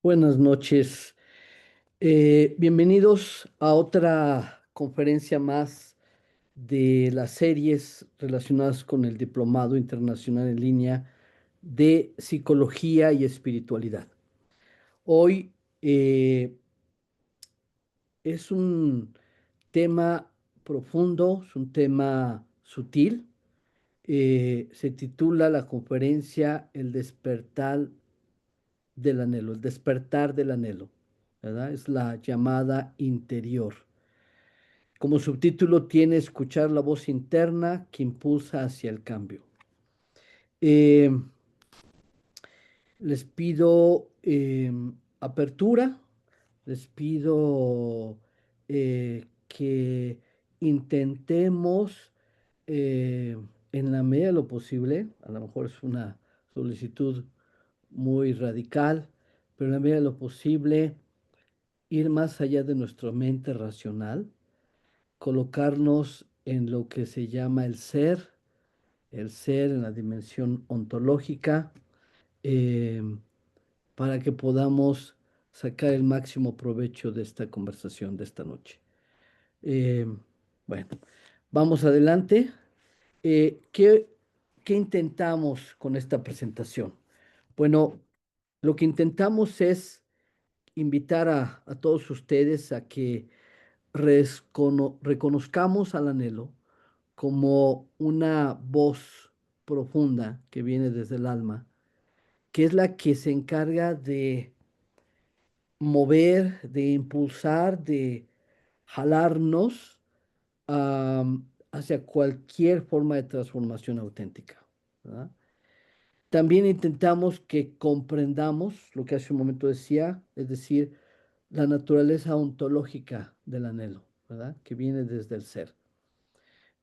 Buenas noches. Bienvenidos a otra conferencia más de las series relacionadas con el Diplomado Internacional en Línea de Psicología y Espiritualidad. Hoy es un tema profundo, es un tema sutil. Se titula la conferencia El despertar del anhelo, el despertar del anhelo, ¿verdad? Es la llamada interior. Como subtítulo tiene escuchar la voz interna que impulsa hacia el cambio. Eh, Les pido apertura, les pido que intentemos en la medida de lo posible, a lo mejor es una solicitud muy radical, pero en la medida de lo posible ir más allá de nuestra mente racional, colocarnos en lo que se llama el ser en la dimensión ontológica, eh, para que podamos sacar el máximo provecho de esta conversación de esta noche. Eh, bueno, vamos adelante. ¿Qué intentamos con esta presentación? Bueno, lo que intentamos es invitar a todos ustedes a que reconozcamos al anhelo como una voz profunda que viene desde el alma, que es la que se encarga de mover, de impulsar, de jalarnos hacia cualquier forma de transformación auténtica, ¿verdad? También intentamos que comprendamos lo que hace un momento decía, es decir, la naturaleza ontológica del anhelo, ¿verdad? Que viene desde el ser.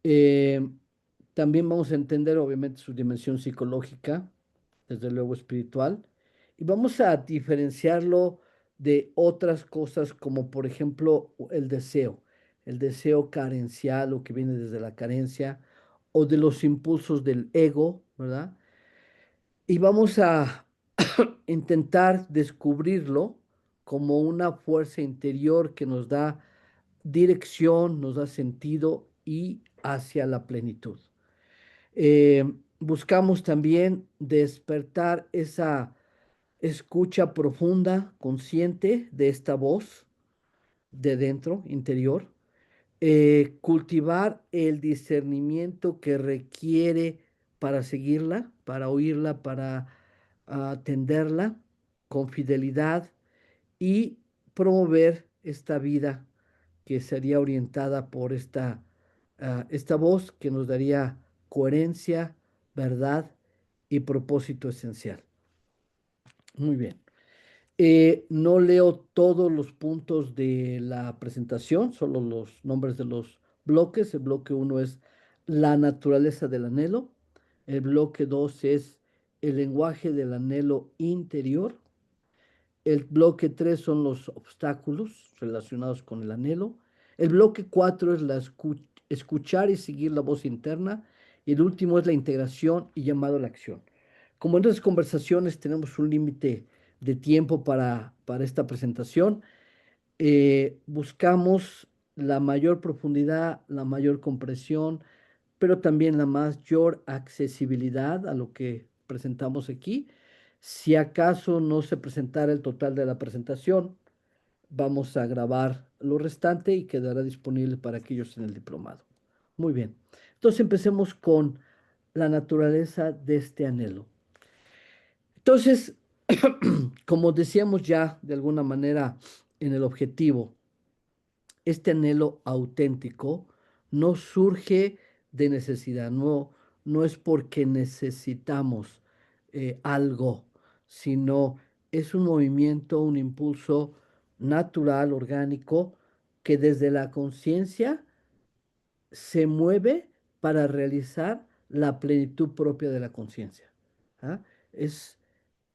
Eh, También vamos a entender, obviamente, su dimensión psicológica, desde luego espiritual, y vamos a diferenciarlo de otras cosas como, por ejemplo, el deseo carencial o que viene desde la carencia, o de los impulsos del ego, ¿verdad? Y vamos a intentar descubrirlo como una fuerza interior que nos da dirección, nos da sentido y hacia la plenitud. Buscamos también despertar esa escucha profunda, consciente de esta voz de dentro, interior, cultivar el discernimiento que requiere para seguirla, para oírla, para atenderla con fidelidad y promover esta vida que sería orientada por esta voz que nos daría coherencia, verdad y propósito esencial. Muy bien. No leo todos los puntos de la presentación, solo los nombres de los bloques. El bloque uno es la naturaleza del anhelo. El bloque 2 es el lenguaje del anhelo interior. El bloque 3 son los obstáculos relacionados con el anhelo. El bloque 4 es escuchar y seguir la voz interna. Y el último es la integración y llamado a la acción. Como en otras conversaciones tenemos un límite de tiempo para esta presentación, buscamos la mayor profundidad, la mayor comprensión, pero también la mayor accesibilidad a lo que presentamos aquí. Si acaso no se presentara el total de la presentación, vamos a grabar lo restante y quedará disponible para aquellos en el diplomado. Muy bien. Entonces empecemos con la naturaleza de este anhelo. Entonces, como decíamos ya de alguna manera en el objetivo, este anhelo auténtico no surge de necesidad, no es porque necesitamos algo, sino es un movimiento, un impulso natural, orgánico, que desde la conciencia se mueve para realizar la plenitud propia de la conciencia. ¿Ah? Es,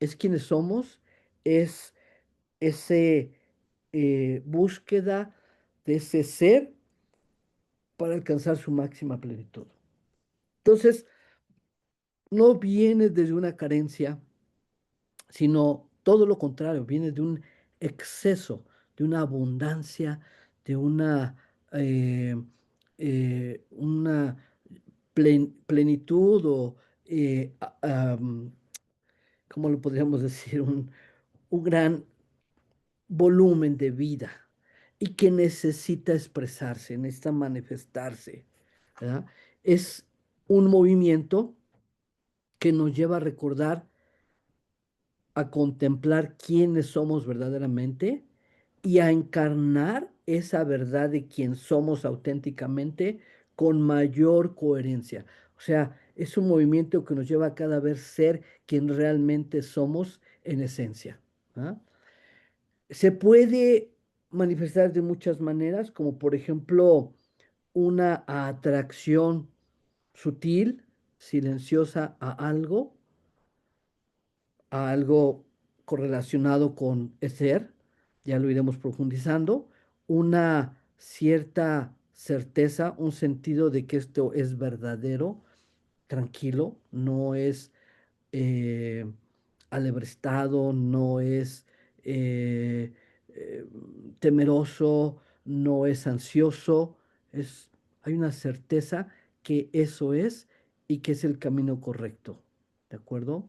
es quienes somos, es ese búsqueda de ese ser para alcanzar su máxima plenitud. Entonces, no viene desde una carencia, sino todo lo contrario, viene de un exceso, de una abundancia, de eh, una plenitud o, ¿cómo lo podríamos decir? Un gran volumen de vida y que necesita expresarse, necesita manifestarse, ¿verdad? Es un movimiento que nos lleva a recordar, a contemplar quiénes somos verdaderamente y a encarnar esa verdad de quién somos auténticamente con mayor coherencia. O sea, es un movimiento que nos lleva a cada vez ser quien realmente somos en esencia. ¿Ah? Se puede manifestar de muchas maneras, como por ejemplo una atracción sutil, silenciosa a algo correlacionado con ser, ya lo iremos profundizando, una cierta certeza, un sentido de que esto es verdadero, tranquilo, no es eh, alebrestado, no es eh, eh, temeroso, no es ansioso, es, hay una certeza que eso es y que es el camino correcto, ¿de acuerdo?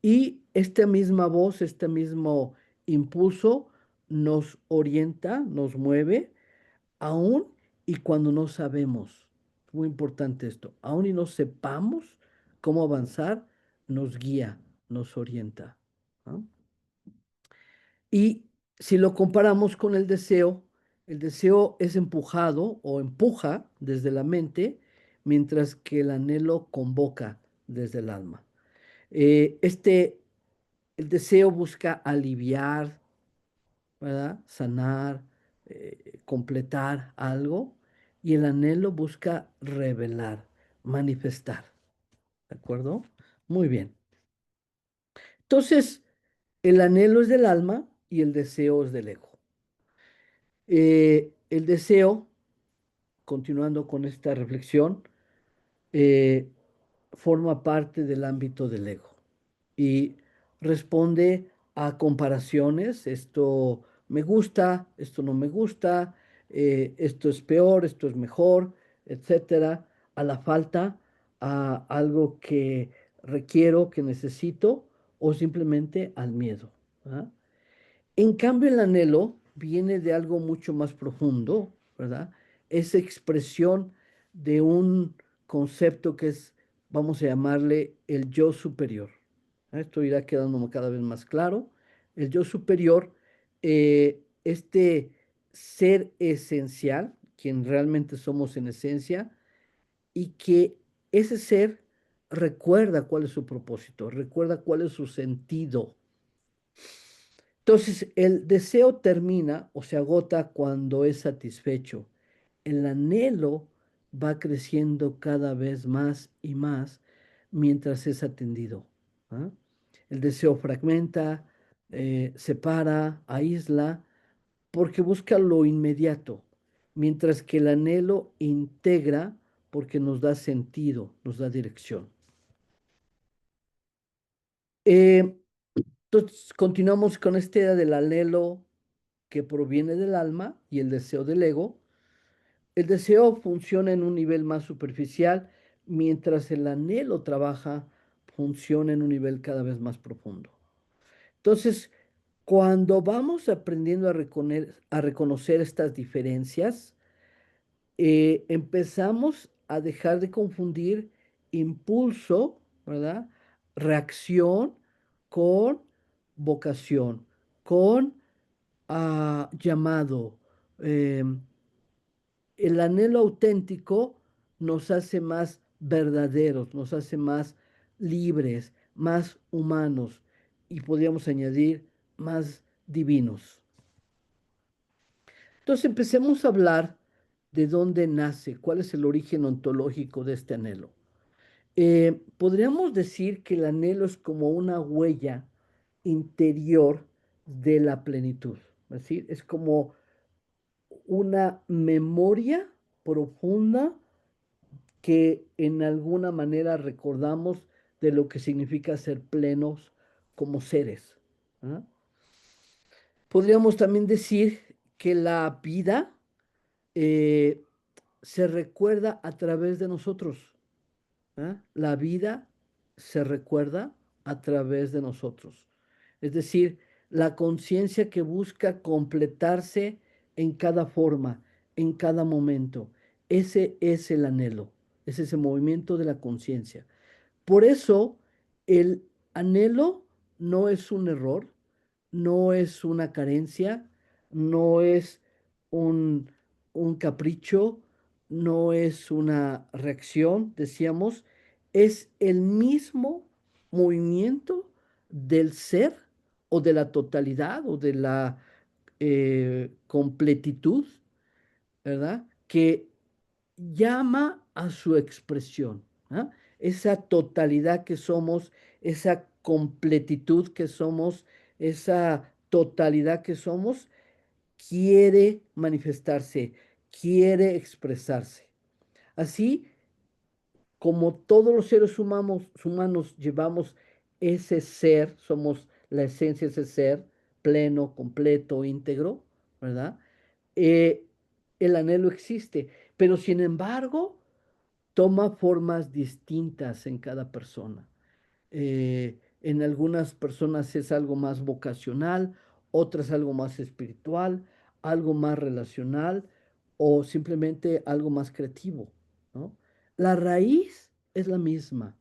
Y esta misma voz, este mismo impulso nos orienta, nos mueve, aún y cuando no sabemos. Muy importante esto. Aún y no sepamos cómo avanzar, nos guía, nos orienta. ¿No? Y si lo comparamos con el deseo es empujado o empuja desde la mente, mientras que el anhelo convoca desde el alma. Este El deseo busca aliviar, ¿verdad? Sanar, completar algo, y el anhelo busca revelar, manifestar, ¿de acuerdo? Muy bien. Entonces, el anhelo es del alma y el deseo es del ego. El deseo, continuando con esta reflexión, eh, forma parte del ámbito del ego y responde a comparaciones, esto me gusta, esto no me gusta, esto es peor, esto es mejor, etcétera, a la falta, a algo que requiero, que necesito, o simplemente al miedo. ¿Verdad? En cambio, el anhelo viene de algo mucho más profundo, ¿verdad? Es expresión de un concepto que es, vamos a llamarle el yo superior. Esto irá quedándome cada vez más claro. El yo superior, este ser esencial, quien realmente somos en esencia, y que ese ser recuerda cuál es su propósito, recuerda cuál es su sentido. Entonces, el deseo termina o se agota cuando es satisfecho. El anhelo va creciendo cada vez más y más mientras es atendido. ¿Ah? El deseo fragmenta, separa, aísla, porque busca lo inmediato, mientras que el anhelo integra porque nos da sentido, nos da dirección. Eh, entonces, continuamos con esta idea del anhelo que proviene del alma y el deseo del ego. El deseo funciona en un nivel más superficial, mientras el anhelo funciona en un nivel cada vez más profundo. Entonces, cuando vamos aprendiendo a reconocer estas diferencias, empezamos a dejar de confundir impulso, ¿verdad? Reacción con vocación, con llamado. em, el anhelo auténtico nos hace más verdaderos, nos hace más libres, más humanos y podríamos añadir más divinos. Entonces empecemos a hablar de dónde nace, cuál es el origen ontológico de este anhelo. Podríamos decir que el anhelo es como una huella interior de la plenitud, es decir, es como una memoria profunda que en alguna manera recordamos de lo que significa ser plenos como seres. ¿verdad? Podríamos también decir que la vida eh, se recuerda a través de nosotros. ¿Ah? La vida se recuerda a través de nosotros. Es decir, la conciencia que busca completarse en cada forma, en cada momento. Ese es el anhelo, es ese movimiento de la conciencia. Por eso, el anhelo no es un error, no es una carencia, no es un, un capricho, no es una reacción, decíamos, es el mismo movimiento del ser o de la totalidad o de la completitud, ¿verdad? Que llama a su expresión, ¿ah? Esa totalidad que somos, esa completitud que somos, esa totalidad que somos, quiere manifestarse, quiere expresarse. Así como todos los seres humanos llevamos ese ser, somos la esencia de ese ser pleno, completo, íntegro, ¿verdad? Eh, el anhelo existe, pero sin embargo toma formas distintas en cada persona. En algunas personas es algo más vocacional, otras algo más espiritual, algo más relacional o simplemente algo más creativo, ¿no? La raíz es la misma.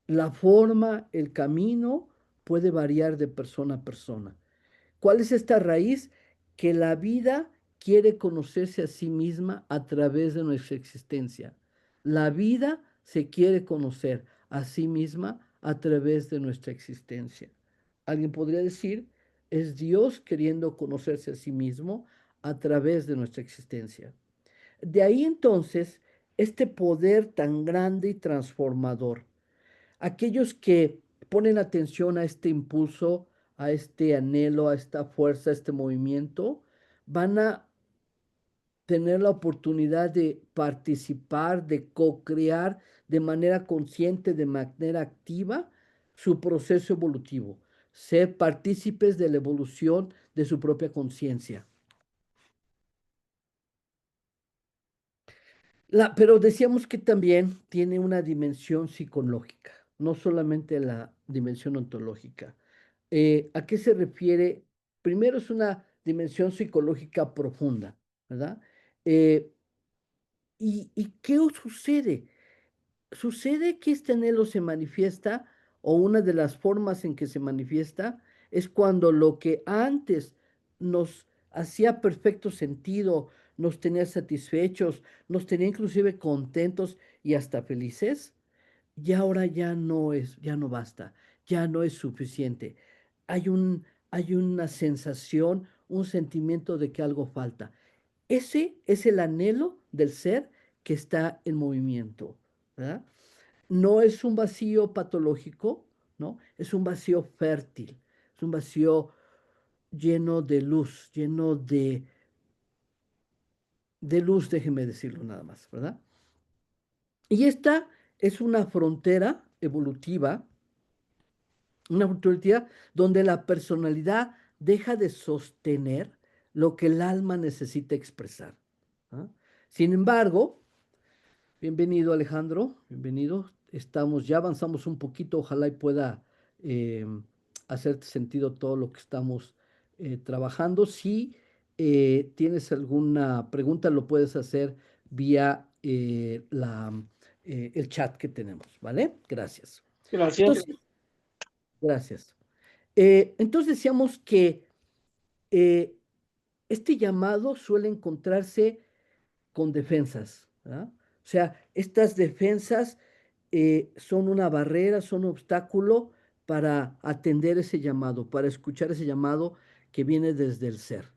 La forma, el camino puede variar de persona a persona. ¿Cuál es esta raíz? Que la vida quiere conocerse a sí misma a través de nuestra existencia. La vida se quiere conocer a sí misma a través de nuestra existencia. Alguien podría decir, es Dios queriendo conocerse a sí mismo a través de nuestra existencia. De ahí entonces este poder tan grande y transformador. Aquellos que ponen atención a este impulso, a este anhelo, a esta fuerza, a este movimiento, van a tener la oportunidad de participar, de co-crear de manera consciente, de manera activa, su proceso evolutivo, ser partícipes de la evolución de su propia conciencia. Pero decíamos que también tiene una dimensión psicológica, no solamente la dimensión ontológica. ¿A qué se refiere? Primero es una dimensión psicológica profunda, ¿verdad? Eh, ¿Y qué sucede? Sucede que este anhelo se manifiesta, o una de las formas en que se manifiesta, es cuando lo que antes nos hacía perfecto sentido, nos tenía satisfechos, nos tenía inclusive contentos y hasta felices, y ahora ya no es, ya no basta, ya no es suficiente. Hay hay una sensación, un sentimiento de que algo falta. Ese es el anhelo del ser que está en movimiento, ¿verdad? No es un vacío patológico, ¿no? Es un vacío fértil, es un vacío lleno de luz, lleno de luz, déjeme decirlo nada más, ¿verdad? Y esta es una frontería donde la personalidad deja de sostener lo que el alma necesita expresar. ¿Ah? Sin embargo, bienvenido Alejandro, bienvenido. Ya avanzamos un poquito, ojalá y pueda eh, hacerte sentido todo lo que estamos trabajando. Si tienes alguna pregunta, lo puedes hacer vía el chat que tenemos, ¿vale? Gracias. Gracias. Entonces, gracias. Entonces decíamos que eh, este llamado suele encontrarse con defensas, ¿verdad? O sea, estas defensas son una barrera, son un obstáculo para atender ese llamado, para escuchar ese llamado que viene desde el ser.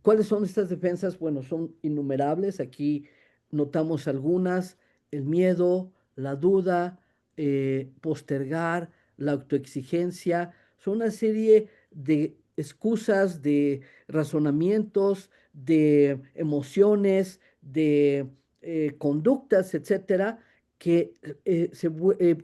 ¿Cuáles son estas defensas? Bueno, son innumerables. Aquí notamos algunas: el miedo, la duda, postergar, la autoexigencia. Son una serie de excusas, de razonamientos, de emociones, de conductas, etcétera, que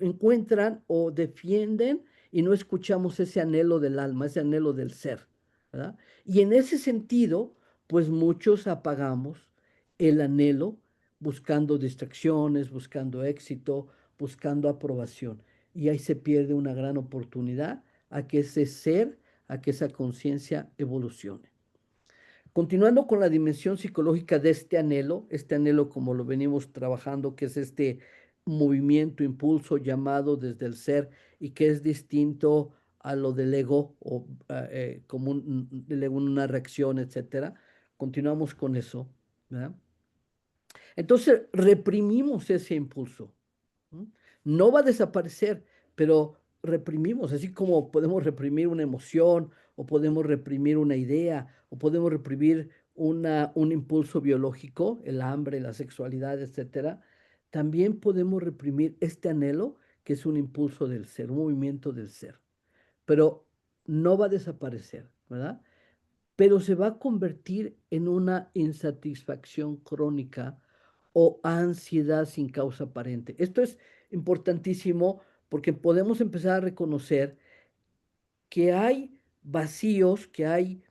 encuentran o defienden y no escuchamos ese anhelo del alma, ese anhelo del ser, ¿verdad? Y en ese sentido, pues muchos apagamos el anhelo buscando distracciones, buscando éxito, buscando aprobación. Y ahí se pierde una gran oportunidad a que ese ser, a que esa conciencia evolucione. Continuando con la dimensión psicológica de este anhelo como lo venimos trabajando, que es este movimiento, impulso llamado desde el ser y que es distinto a lo del ego o como el ego en una reacción, etcétera. Continuamos con eso, ¿verdad? Entonces reprimimos ese impulso. ¿No? No va a desaparecer, pero reprimimos, así como podemos reprimir una emoción o podemos reprimir una idea o podemos reprimir un impulso biológico, el hambre, la sexualidad, etcétera. También podemos reprimir este anhelo que es un impulso del ser, un movimiento del ser, pero no va a desaparecer, ¿verdad? Pero se va a convertir en una insatisfacción crónica o ansiedad sin causa aparente. Esto es importantísimo porque podemos empezar a reconocer que hay vacíos, que hay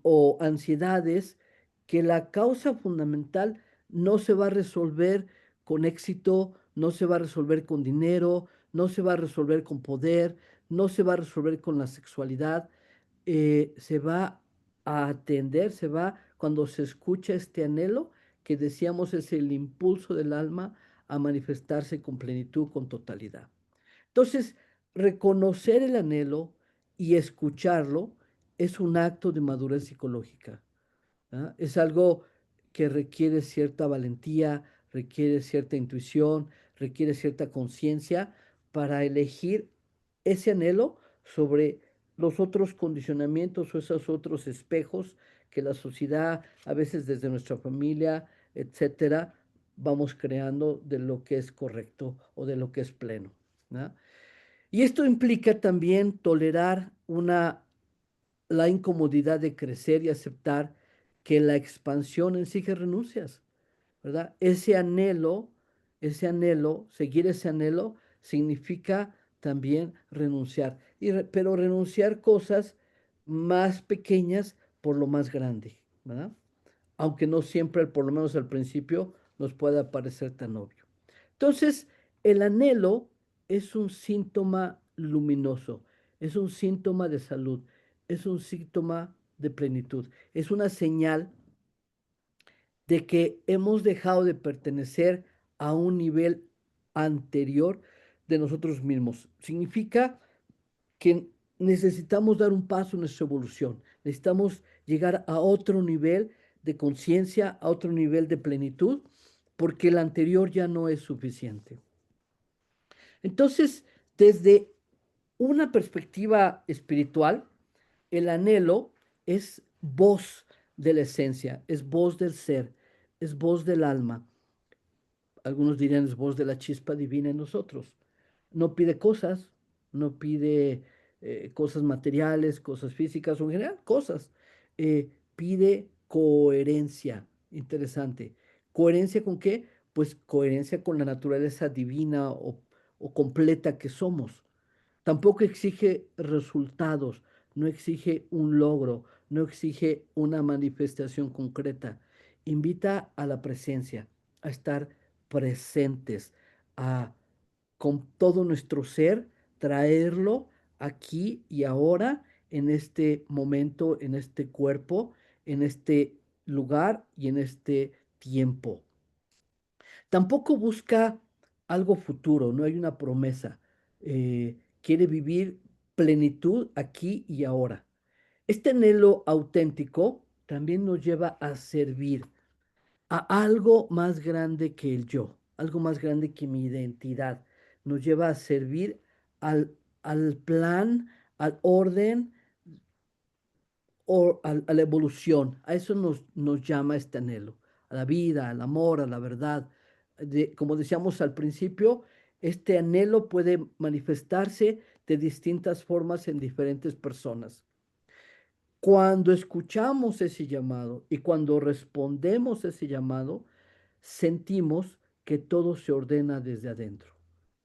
o ansiedades, que la causa fundamental no se va a resolver con éxito, no se va a resolver con dinero, no se va a resolver con poder, no se va a resolver con la sexualidad, se va a atender, se va, cuando se escucha este anhelo, que decíamos es el impulso del alma a manifestarse con plenitud, con totalidad. Entonces, reconocer el anhelo y escucharlo es un acto de madurez psicológica. ¿Ah? Es algo que requiere cierta valentía, requiere cierta intuición, requiere cierta conciencia para elegir ese anhelo sobre los otros condicionamientos o esos otros espejos que la sociedad, a veces desde nuestra familia, etcétera, vamos creando de lo que es correcto o de lo que es pleno. ¿No? Y esto implica también tolerar la incomodidad de crecer y aceptar que la expansión exige renuncias, ¿verdad? Seguir ese anhelo significa también renunciar, pero renunciar cosas más pequeñas por lo más grande, ¿verdad? Aunque no siempre, por lo menos al principio, nos pueda parecer tan obvio. Entonces, el anhelo es un síntoma luminoso, es un síntoma de salud, es un síntoma de plenitud, es una señal de que hemos dejado de pertenecer a un nivel anterior de nosotros mismos. Significa que necesitamos dar un paso en nuestra evolución, necesitamos llegar a otro nivel de conciencia, a otro nivel de plenitud, porque el anterior ya no es suficiente. Entonces, desde una perspectiva espiritual, el anhelo es voz de la esencia, es voz del ser, es voz del alma. Algunos dirían es voz de la chispa divina en nosotros. No pide cosas, no pide cosas materiales, cosas físicas o en general cosas. Pide coherencia. Interesante. ¿Coherencia con qué? Pues coherencia con la naturaleza divina o completa que somos. Tampoco exige resultados, no exige un logro, no exige una manifestación concreta. Invita a la presencia, a estar presentes, a con todo nuestro ser traerlo aquí y ahora, en este momento, en este cuerpo, en este lugar y en este tiempo. Tampoco busca algo futuro, no hay una promesa. Quiere vivir plenitud aquí y ahora. Este anhelo auténtico también nos lleva a servir a algo más grande que el yo, algo más grande que mi identidad. Nos lleva a servir al plan, al orden o a la evolución. A eso nos llama este anhelo, a la vida, al amor, a la verdad. Como decíamos al principio, este anhelo puede manifestarse de distintas formas en diferentes personas. Cuando escuchamos ese llamado y cuando respondemos a ese llamado, sentimos que todo se ordena desde adentro.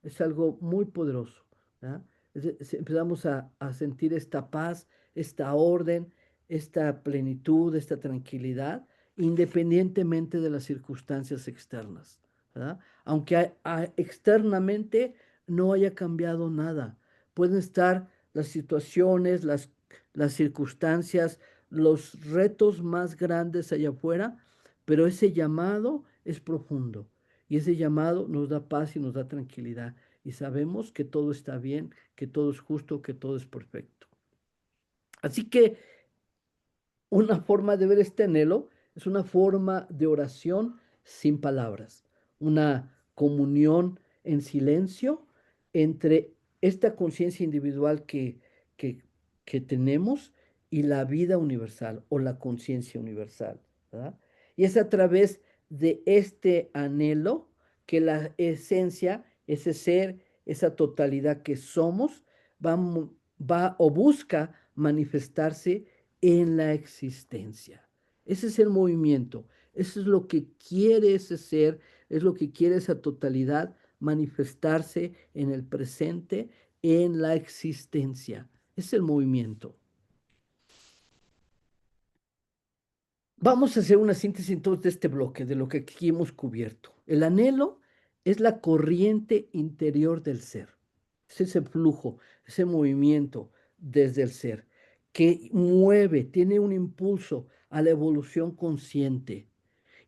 Es algo muy poderoso, ¿verdad? Empezamos a sentir esta paz, esta orden, esta plenitud, esta tranquilidad, independientemente de las circunstancias externas, ¿verdad? Aunque externamente no haya cambiado nada. Pueden estar las situaciones, las circunstancias, los retos más grandes allá afuera, pero ese llamado es profundo y ese llamado nos da paz y nos da tranquilidad y sabemos que todo está bien, que todo es justo, que todo es perfecto. Así que una forma de ver este anhelo es una forma de oración sin palabras, una comunión en silencio entre esta conciencia individual que, que tenemos y la vida universal o la conciencia universal, ¿verdad? Y es a través de este anhelo que la esencia, ese ser, esa totalidad que somos, va, va o busca manifestarse en la existencia. Ese es el movimiento, eso es lo que quiere ese ser, es lo que quiere esa totalidad manifestarse en el presente, en la existencia. Es el movimiento. Vamos a hacer una síntesis entonces de este bloque, de lo que aquí hemos cubierto. El anhelo es la corriente interior del ser. Es ese flujo, ese movimiento desde el ser que mueve, tiene un impulso a la evolución consciente.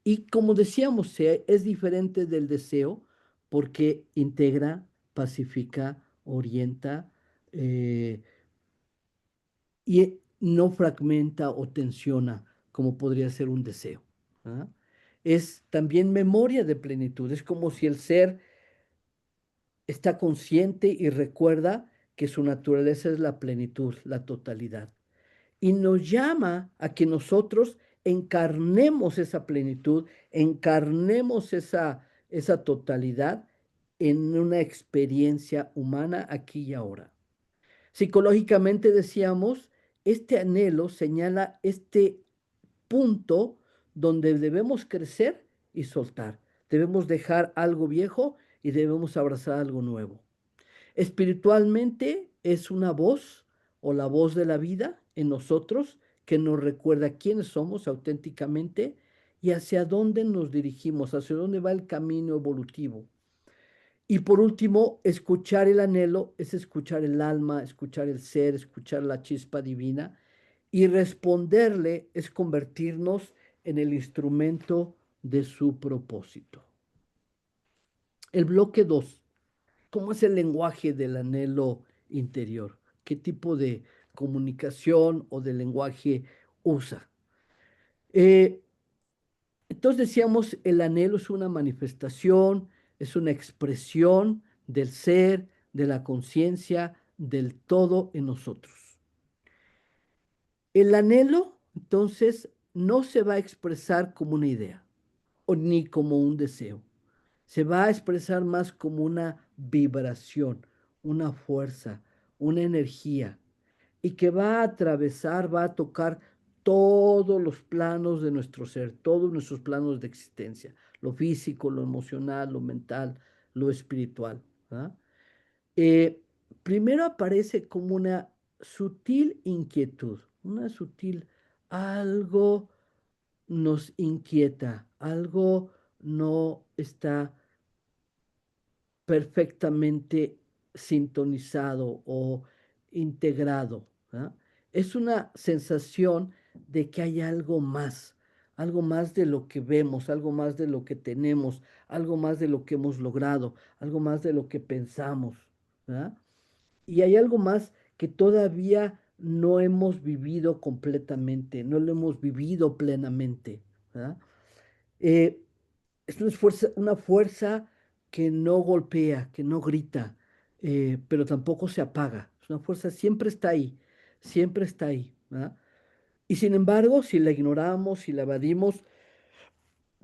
Y como decíamos, es diferente del deseo porque integra, pacifica, orienta, eh, y no fragmenta o tensiona como podría ser un deseo. ¿Ah? Es también memoria de plenitud. Es como si el ser está consciente y recuerda que su naturaleza es la plenitud, la totalidad. Y nos llama a que nosotros encarnemos esa plenitud, encarnemos esa totalidad en una experiencia humana aquí y ahora. Psicológicamente decíamos, este anhelo señala este punto donde debemos crecer y soltar. Debemos dejar algo viejo y debemos abrazar algo nuevo. Espiritualmente es una voz o la voz de la vida en nosotros que nos recuerda quiénes somos auténticamente y hacia dónde nos dirigimos, hacia dónde va el camino evolutivo. Y por último, escuchar el anhelo es escuchar el alma, escuchar el ser, escuchar la chispa divina y responderle es convertirnos en el instrumento de su propósito. El bloque 2. ¿Cómo es el lenguaje del anhelo interior? ¿Qué tipo de comunicación o de lenguaje usa? Eh, entonces decíamos, el anhelo es una manifestación, es una expresión del ser, de la conciencia, del todo en nosotros. El anhelo, entonces, no se va a expresar como una idea o ni como un deseo. Se va a expresar más como una vibración, una fuerza, una energía, y que va a atravesar, va a tocar todos los planos de nuestro ser, todos nuestros planos de existencia, lo físico, lo emocional, lo mental, lo espiritual. ¿Ah? Eh, Primero aparece como una sutil inquietud, una sutil, algo nos inquieta, algo no está perfectamente sintonizado o integrado. ¿Ah? Es una sensación de que hay algo más de lo que vemos, algo más de lo que tenemos, algo más de lo que hemos logrado, algo más de lo que pensamos. ¿Ah? Y hay algo más que todavía no hemos vivido completamente, no lo hemos vivido plenamente. ¿Ah? Eh, es una fuerza que no golpea, que no grita, pero tampoco se apaga. Es una fuerza, siempre está ahí. ¿Verdad? Y sin embargo, si la ignoramos, si la evadimos,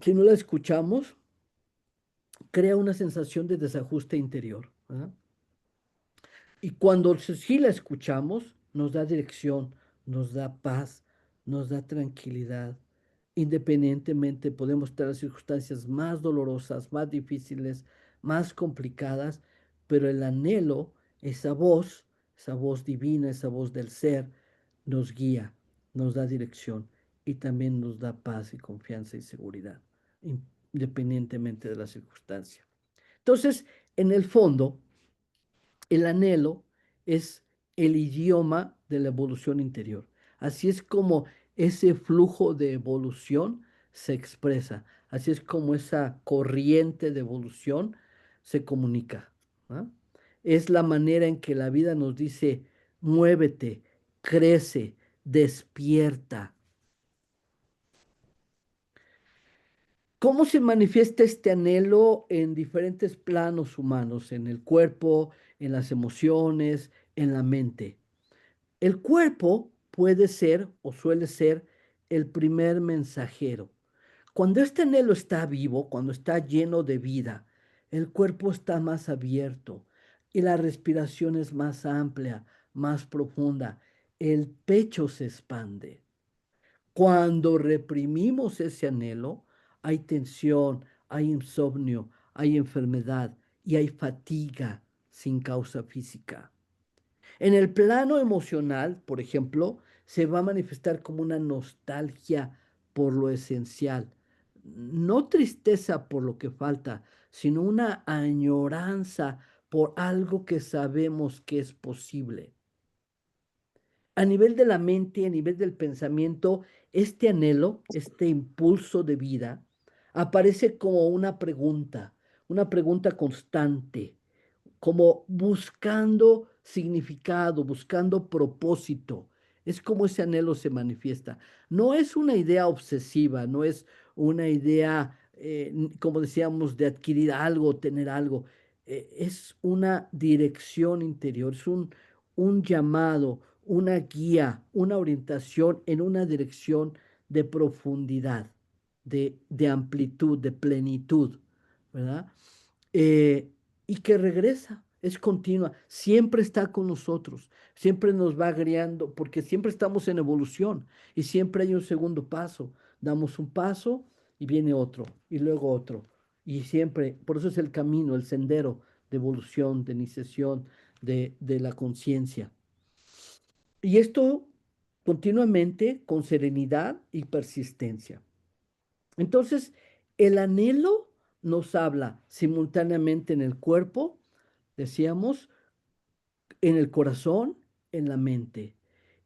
si no la escuchamos, crea una sensación de desajuste interior. ¿Verdad? Y cuando sí la escuchamos, nos da dirección, nos da paz, nos da tranquilidad. Independientemente, podemos estar en circunstancias más dolorosas, más difíciles, más complicadas, pero el anhelo, esa voz, esa voz divina, esa voz del ser, nos guía, nos da dirección y también nos da paz y confianza y seguridad, independientemente de la circunstancia. Entonces, en el fondo, el anhelo es el idioma de la evolución interior. Así es como ese flujo de evolución se expresa. Así es como esa corriente de evolución se comunica. ¿No? Es la manera en que la vida nos dice, muévete, crece, despierta. ¿Cómo se manifiesta este anhelo en diferentes planos humanos, en el cuerpo, en las emociones, en la mente? El cuerpo puede ser o suele ser el primer mensajero. Cuando este anhelo está vivo, cuando está lleno de vida, el cuerpo está más abierto y la respiración es más amplia, más profunda. El pecho se expande. Cuando reprimimos ese anhelo, hay tensión, hay insomnio, hay enfermedad y hay fatiga sin causa física. En el plano emocional, por ejemplo, se va a manifestar como una nostalgia por lo esencial. No tristeza por lo que falta, sino una añoranza por algo que sabemos que es posible. A nivel de la mente, a nivel del pensamiento, este anhelo, este impulso de vida, aparece como una pregunta constante, como buscando significado, buscando propósito. Es como ese anhelo se manifiesta. No es una idea obsesiva, no es una idea, como decíamos, de adquirir algo, tener algo. Es una dirección interior, es un llamado, una guía, una orientación en una dirección de profundidad, de amplitud, de plenitud, ¿verdad? eh, y que regresa, es continua, siempre está con nosotros, siempre nos va guiando, porque siempre estamos en evolución y siempre hay un segundo paso. Damos un paso y viene otro, y luego otro. Y siempre, por eso es el camino, el sendero de evolución, de iniciación, de la conciencia. Y esto continuamente con serenidad y persistencia. Entonces, el anhelo nos habla simultáneamente en el cuerpo, decíamos, en el corazón, en la mente.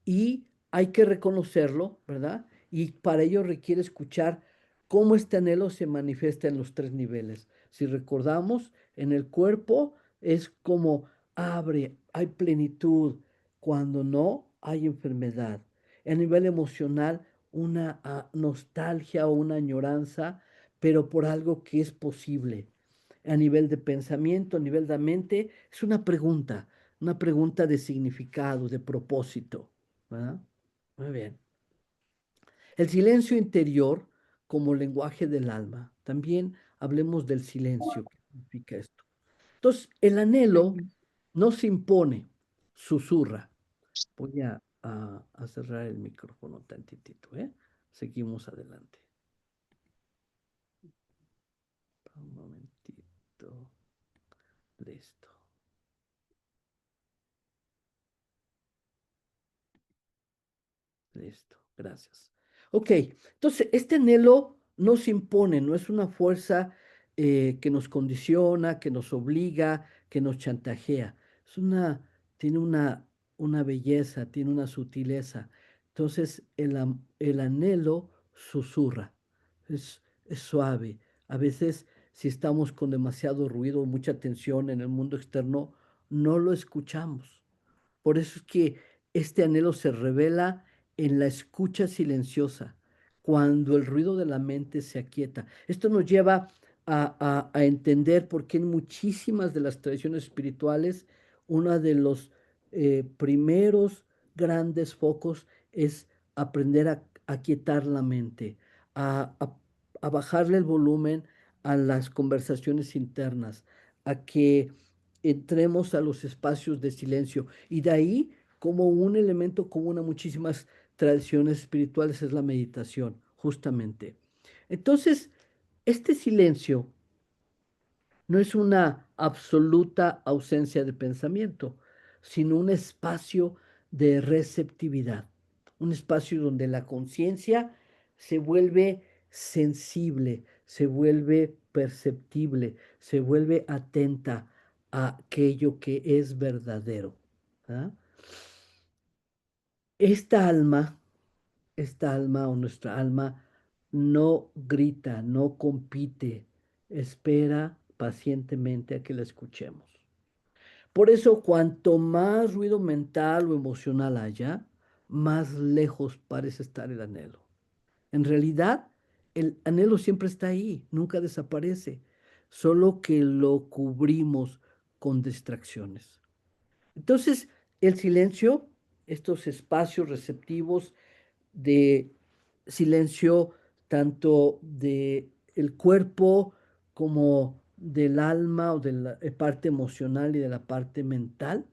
Y hay que reconocerlo, ¿verdad? Y para ello requiere escuchar cómo este anhelo se manifiesta en los tres niveles. Si recordamos, en el cuerpo es como abre, hay plenitud, cuando no, hay enfermedad. A nivel emocional, una nostalgia o una añoranza, pero por algo que es posible. A nivel de pensamiento, a nivel de mente, es una pregunta de significado, de propósito. ¿Verdad? Muy bien. El silencio interior como lenguaje del alma. También hablemos del silencio. ¿Qué significa esto? Entonces, el anhelo Ujú. no se impone, susurra. Voy a cerrar el micrófono tantitito, ¿eh? Seguimos adelante. Un momentito. Listo. Listo, gracias. Ok, entonces este anhelo no se impone, no es una fuerza que nos condiciona, que nos obliga, que nos chantajea. Es tiene una belleza, tiene una sutileza. Entonces el anhelo susurra, es suave. A veces si estamos con demasiado ruido, mucha tensión en el mundo externo, no lo escuchamos. Por eso es que este anhelo se revela en la escucha silenciosa, cuando el ruido de la mente se aquieta. Esto nos lleva a entender por qué en muchísimas de las tradiciones espirituales, uno de los primeros grandes focos es aprender a aquietar la mente, a, a a bajarle el volumen a las conversaciones internas, a que entremos a los espacios de silencio. Y de ahí, como un elemento común a muchísimas tradiciones espirituales, es la meditación, justamente. Entonces, este silencio no es una absoluta ausencia de pensamiento, sino un espacio de receptividad, un espacio donde la conciencia se vuelve sensible, se vuelve perceptible, se vuelve atenta a aquello que es verdadero. ¿Ah? Esta alma, esta alma o nuestra alma no grita, no compite, espera pacientemente a que la escuchemos. Por eso, cuanto más ruido mental o emocional haya, más lejos parece estar el anhelo. En realidad, el anhelo siempre está ahí, nunca desaparece, solo que lo cubrimos con distracciones. Entonces, el silencio, estos espacios receptivos de silencio, tanto de el cuerpo como del alma o de la parte emocional y de la parte mental,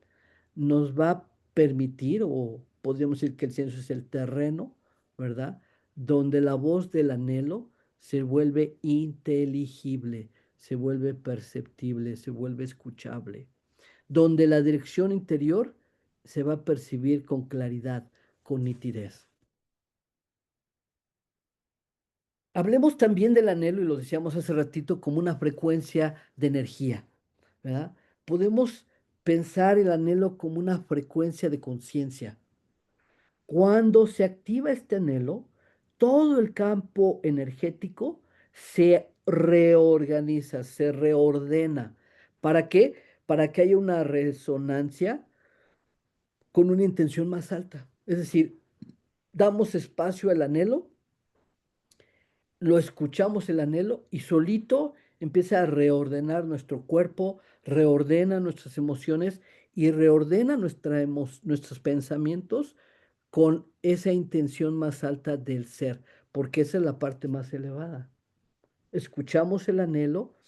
nos va a permitir, o podríamos decir que el silencio es el terreno, ¿verdad? Donde la voz del anhelo se vuelve inteligible, se vuelve perceptible, se vuelve escuchable, donde la dirección interior se va a percibir con claridad, con nitidez. Hablemos también del anhelo, y lo decíamos hace ratito, como una frecuencia de energía, ¿verdad? Podemos pensar el anhelo como una frecuencia de conciencia. Cuando se activa este anhelo, todo el campo energético se reorganiza, se reordena. ¿Para qué? Para que haya una resonancia con una intención más alta. Es decir, damos espacio al anhelo, lo escuchamos el anhelo y solito empieza a reordenar nuestro cuerpo, reordena nuestras emociones y reordena nuestros pensamientos con esa intención más alta del ser, porque esa es la parte más elevada. Escuchamos el anhelo.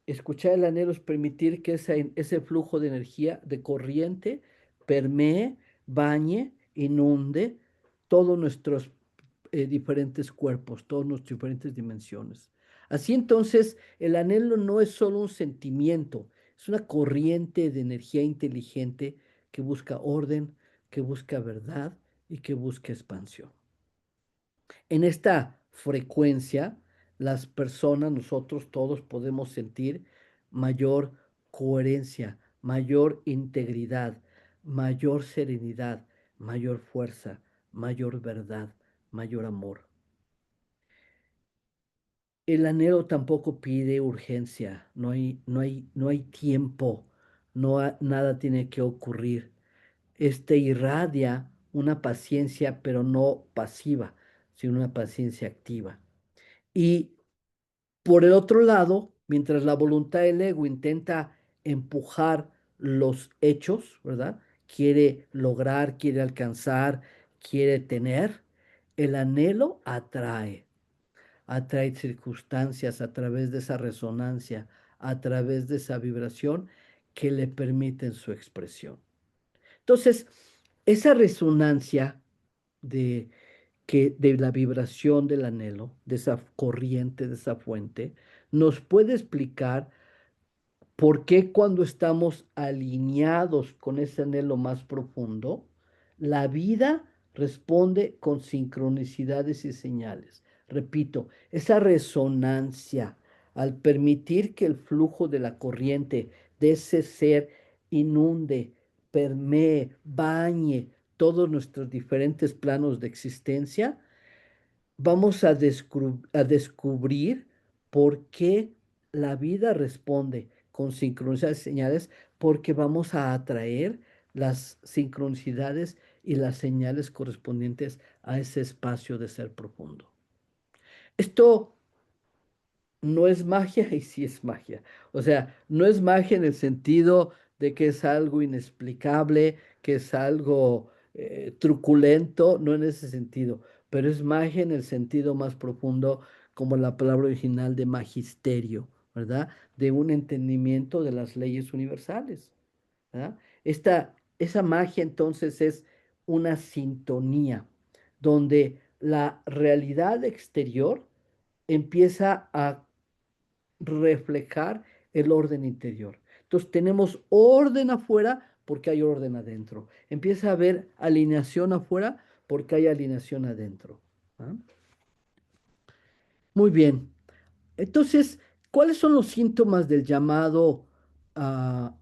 Escuchar el anhelo es permitir que ese flujo de energía, de corriente, permee, bañe, inunde todos nuestros diferentes cuerpos, todas nuestras diferentes dimensiones. Así entonces, el anhelo no es solo un sentimiento, es una corriente de energía inteligente que busca orden, que busca verdad y que busca expansión. En esta frecuencia, las personas, nosotros todos podemos sentir mayor coherencia, mayor integridad, mayor serenidad, mayor fuerza, mayor verdad, mayor amor. El anhelo tampoco pide urgencia, no hay tiempo, nada tiene que ocurrir. Este irradia una paciencia, pero no pasiva, sino una paciencia activa. Y por el otro lado, mientras la voluntad del ego intenta empujar los hechos, ¿verdad? Quiere lograr, quiere alcanzar, quiere tener, el anhelo atrae circunstancias a través de esa resonancia, a través de esa vibración que le permiten su expresión. Entonces, esa resonancia de, de la vibración del anhelo, de esa corriente, de esa fuente, nos puede explicar por qué cuando estamos alineados con ese anhelo más profundo, la vida responde con sincronicidades y señales. Repito, esa resonancia al permitir que el flujo de la corriente de ese ser inunde, permee, bañe todos nuestros diferentes planos de existencia, vamos a descubrir por qué la vida responde con sincronicidades y señales, porque vamos a atraer las sincronicidades y las señales correspondientes a ese espacio de ser profundo. Esto no es magia y sí es magia. O sea, no es magia en el sentido de que es algo inexplicable, que es algo truculento, no en ese sentido, pero es magia en el sentido más profundo, como la palabra original de magisterio, ¿verdad? De un entendimiento de las leyes universales, ¿verdad? Esa magia entonces es una sintonía donde la realidad exterior empieza a reflejar el orden interior. Entonces tenemos orden afuera porque hay orden adentro. Empieza a haber alineación afuera porque hay alineación adentro. ¿Ah? Muy bien. Entonces, ¿cuáles son los síntomas del llamado, ah,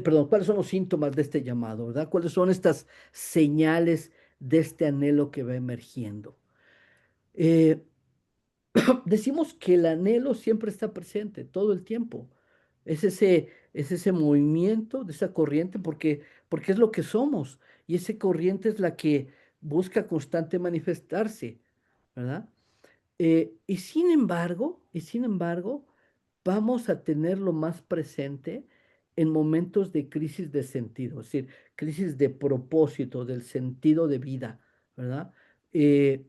perdón, cuáles son los síntomas de este llamado, ¿verdad? ¿Cuáles son estas señales de este anhelo que va emergiendo? Eh, Decimos que el anhelo siempre está presente, todo el tiempo. Es ese movimiento de esa corriente porque es lo que somos. Y esa corriente es la que busca constante manifestarse, ¿verdad? Y sin embargo, vamos a tenerlo más presente en momentos de crisis de sentido, es decir, crisis de propósito, del sentido de vida, ¿verdad? Eh,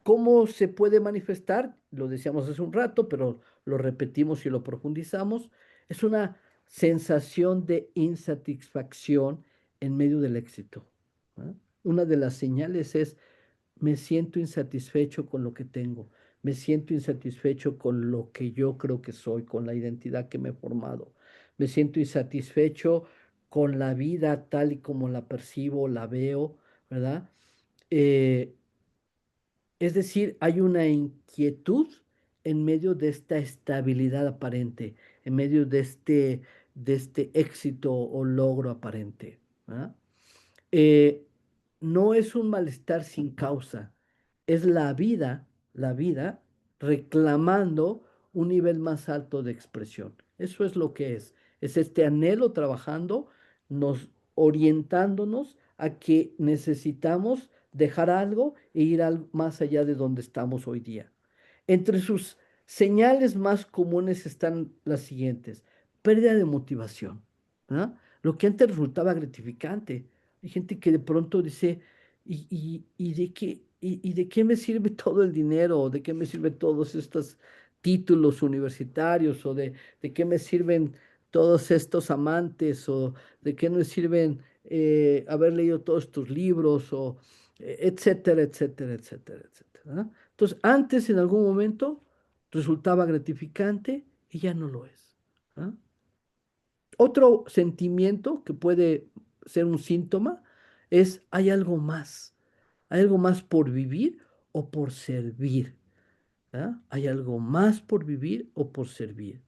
¿Cómo se puede manifestar? Lo decíamos hace un rato, pero lo repetimos y lo profundizamos. Es una sensación de insatisfacción en medio del éxito. ¿Ah? Una de las señales es me siento insatisfecho con lo que tengo, me siento insatisfecho con lo que yo creo que soy, con la identidad que me he formado, me siento insatisfecho con la vida tal y como la percibo, la veo, ¿verdad? Eh, es decir, hay una inquietud en medio de esta estabilidad aparente, en medio de este éxito o logro aparente. ¿Verdad? eh, no es un malestar sin causa, es la vida reclamando un nivel más alto de expresión. Eso es lo que es este anhelo trabajando, nos orientándonos a que necesitamos dejar algo e ir más allá de donde estamos hoy día. Entre sus señales más comunes están las siguientes: pérdida de motivación, ¿verdad? Lo que antes resultaba gratificante. Hay gente que de pronto dice, ¿y de qué me sirve todo el dinero? ¿O de qué me sirven todos estos títulos universitarios? ¿De qué me sirven todos estos amantes? ¿O de qué me sirven haber leído todos estos libros? O etcétera, etcétera, etcétera, etcétera. ¿Verdad? Entonces, antes en algún momento resultaba gratificante y ya no lo es. ¿Ah? Otro sentimiento que puede ser un síntoma es hay algo más por vivir o por servir. ¿Ah? Hay algo más por vivir o por servir.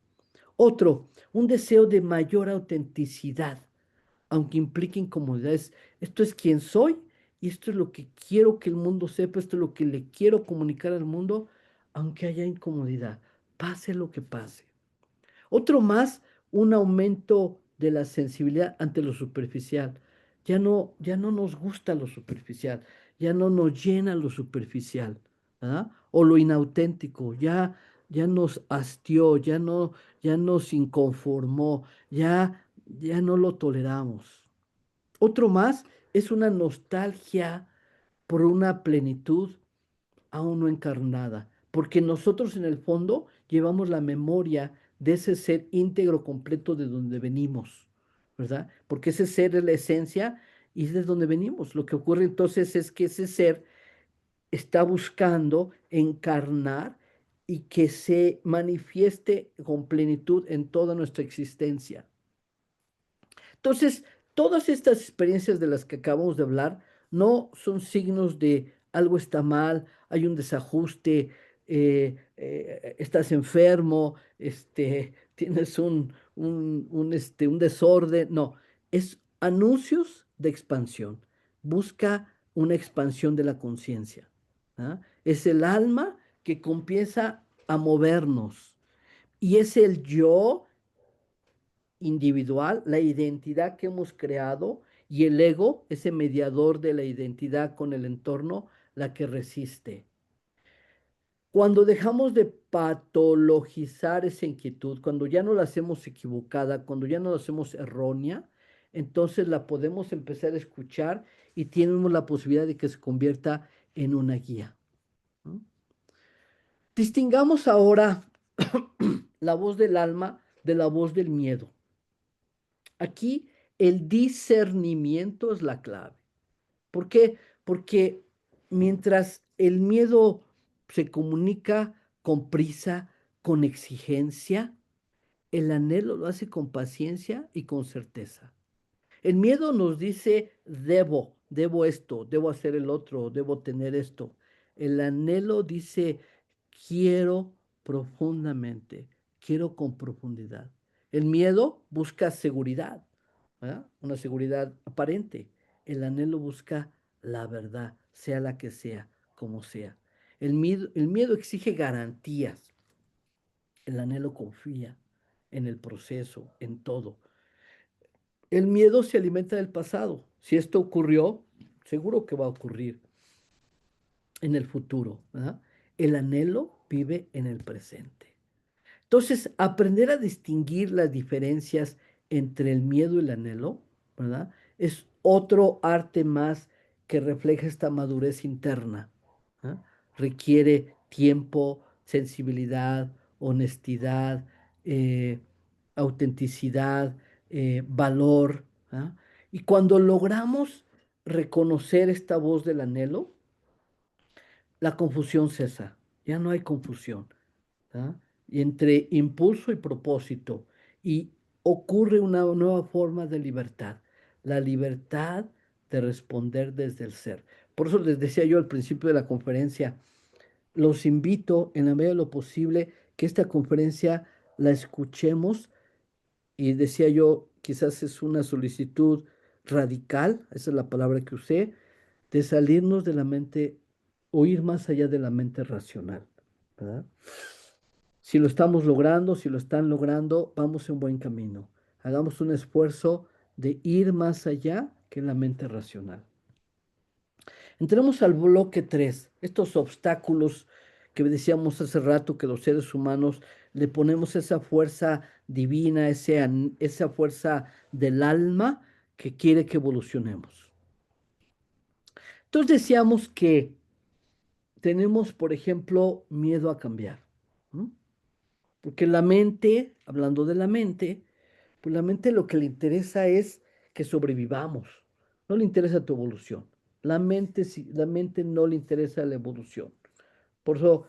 Otro, un deseo de mayor autenticidad, aunque implique incomodidades. Esto es quien soy y esto es lo que quiero que el mundo sepa, esto es lo que le quiero comunicar al mundo, aunque haya incomodidad, pase lo que pase. Otro más, un aumento de la sensibilidad ante lo superficial. Ya no nos gusta lo superficial, ya no nos llena lo superficial, ¿verdad? O lo inauténtico, ya nos hastió, ya nos inconformó, ya no lo toleramos. Otro más es una nostalgia por una plenitud aún no encarnada, porque nosotros en el fondo llevamos la memoria de ese ser íntegro completo de donde venimos, ¿verdad? Porque ese ser es la esencia y es de donde venimos. Lo que ocurre entonces es que ese ser está buscando encarnar y que se manifieste con plenitud en toda nuestra existencia. Entonces, todas estas experiencias de las que acabamos de hablar no son signos de algo está mal, hay un desajuste, estás enfermo, tienes un desorden. No, es anuncios de expansión. Busca una expansión de la conciencia. ¿Ah? Es el alma que comienza a movernos y es el yo individual, la identidad que hemos creado y el ego, ese mediador de la identidad con el entorno, la que resiste. Cuando dejamos de patologizar esa inquietud, cuando ya no la hacemos equivocada, cuando ya no la hacemos errónea, entonces la podemos empezar a escuchar y tenemos la posibilidad de que se convierta en una guía. ¿No? Distingamos ahora la voz del alma de la voz del miedo. Aquí el discernimiento es la clave. ¿Por qué? Porque mientras el miedo se comunica con prisa, con exigencia, El anhelo lo hace con paciencia y con certeza. El miedo nos dice, debo esto, debo hacer el otro, debo tener esto. El anhelo dice, quiero profundamente, quiero con profundidad. El miedo busca seguridad, ¿verdad? Una seguridad aparente. El anhelo busca la verdad, sea la que sea, como sea. El miedo exige garantías. El anhelo confía en el proceso, en todo. El miedo se alimenta del pasado. Si esto ocurrió, seguro que va a ocurrir en el futuro, ¿verdad? El anhelo vive en el presente. Entonces, aprender a distinguir las diferencias entre el miedo y el anhelo, ¿verdad? Es otro arte más que refleja esta madurez interna. ¿Ah? Requiere tiempo, sensibilidad, honestidad, eh, autenticidad, valor. ¿Ah? Y cuando logramos reconocer esta voz del anhelo, la confusión cesa. Ya no hay confusión. ¿Ah? Y entre impulso y propósito. Y ocurre una nueva forma de libertad. La libertad de responder desde el ser. Por eso les decía yo al principio de la conferencia, los invito en la medida de lo posible que esta conferencia la escuchemos y decía yo, quizás es una solicitud radical, esa es la palabra que usé, de salirnos de la mente o ir más allá de la mente racional, ¿verdad? Si lo estamos logrando, si lo están logrando, vamos en buen camino. Hagamos un esfuerzo de ir más allá que la mente racional. Entremos al bloque 3. Estos obstáculos que decíamos hace rato que los seres humanos le ponemos esa fuerza divina, esa fuerza del alma que quiere que evolucionemos. Entonces decíamos que tenemos, por ejemplo, miedo a cambiar, ¿no? Porque la mente, hablando de la mente, pues la mente lo que le interesa es que sobrevivamos, no le interesa tu evolución. La mente no le interesa la evolución. Por eso,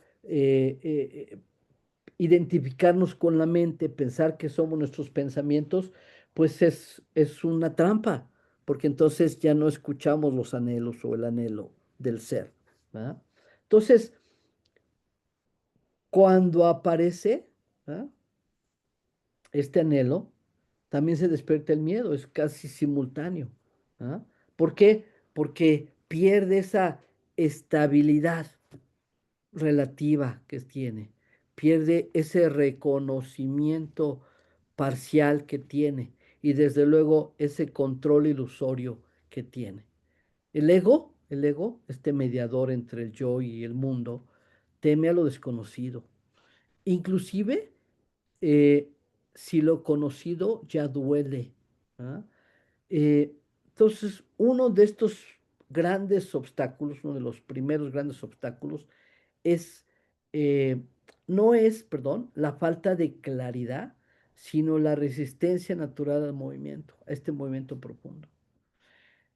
identificarnos con la mente, pensar que somos nuestros pensamientos, pues es una trampa, porque entonces ya no escuchamos los anhelos o el anhelo del ser, ¿verdad? Entonces, cuando aparece, ¿verdad?, este anhelo, también se despierta el miedo, es casi simultáneo. ¿Ah? ¿Por qué? Porque pierde esa estabilidad relativa que tiene, pierde ese reconocimiento parcial que tiene y desde luego ese control ilusorio que tiene. El ego, este mediador entre el yo y el mundo, teme a lo desconocido. Inclusive, eh, si lo conocido ya duele. ¿Ah? Entonces, uno de estos grandes obstáculos, uno de los primeros grandes obstáculos, es, eh, no es, perdón, la falta de claridad, sino la resistencia natural al movimiento, a este movimiento profundo.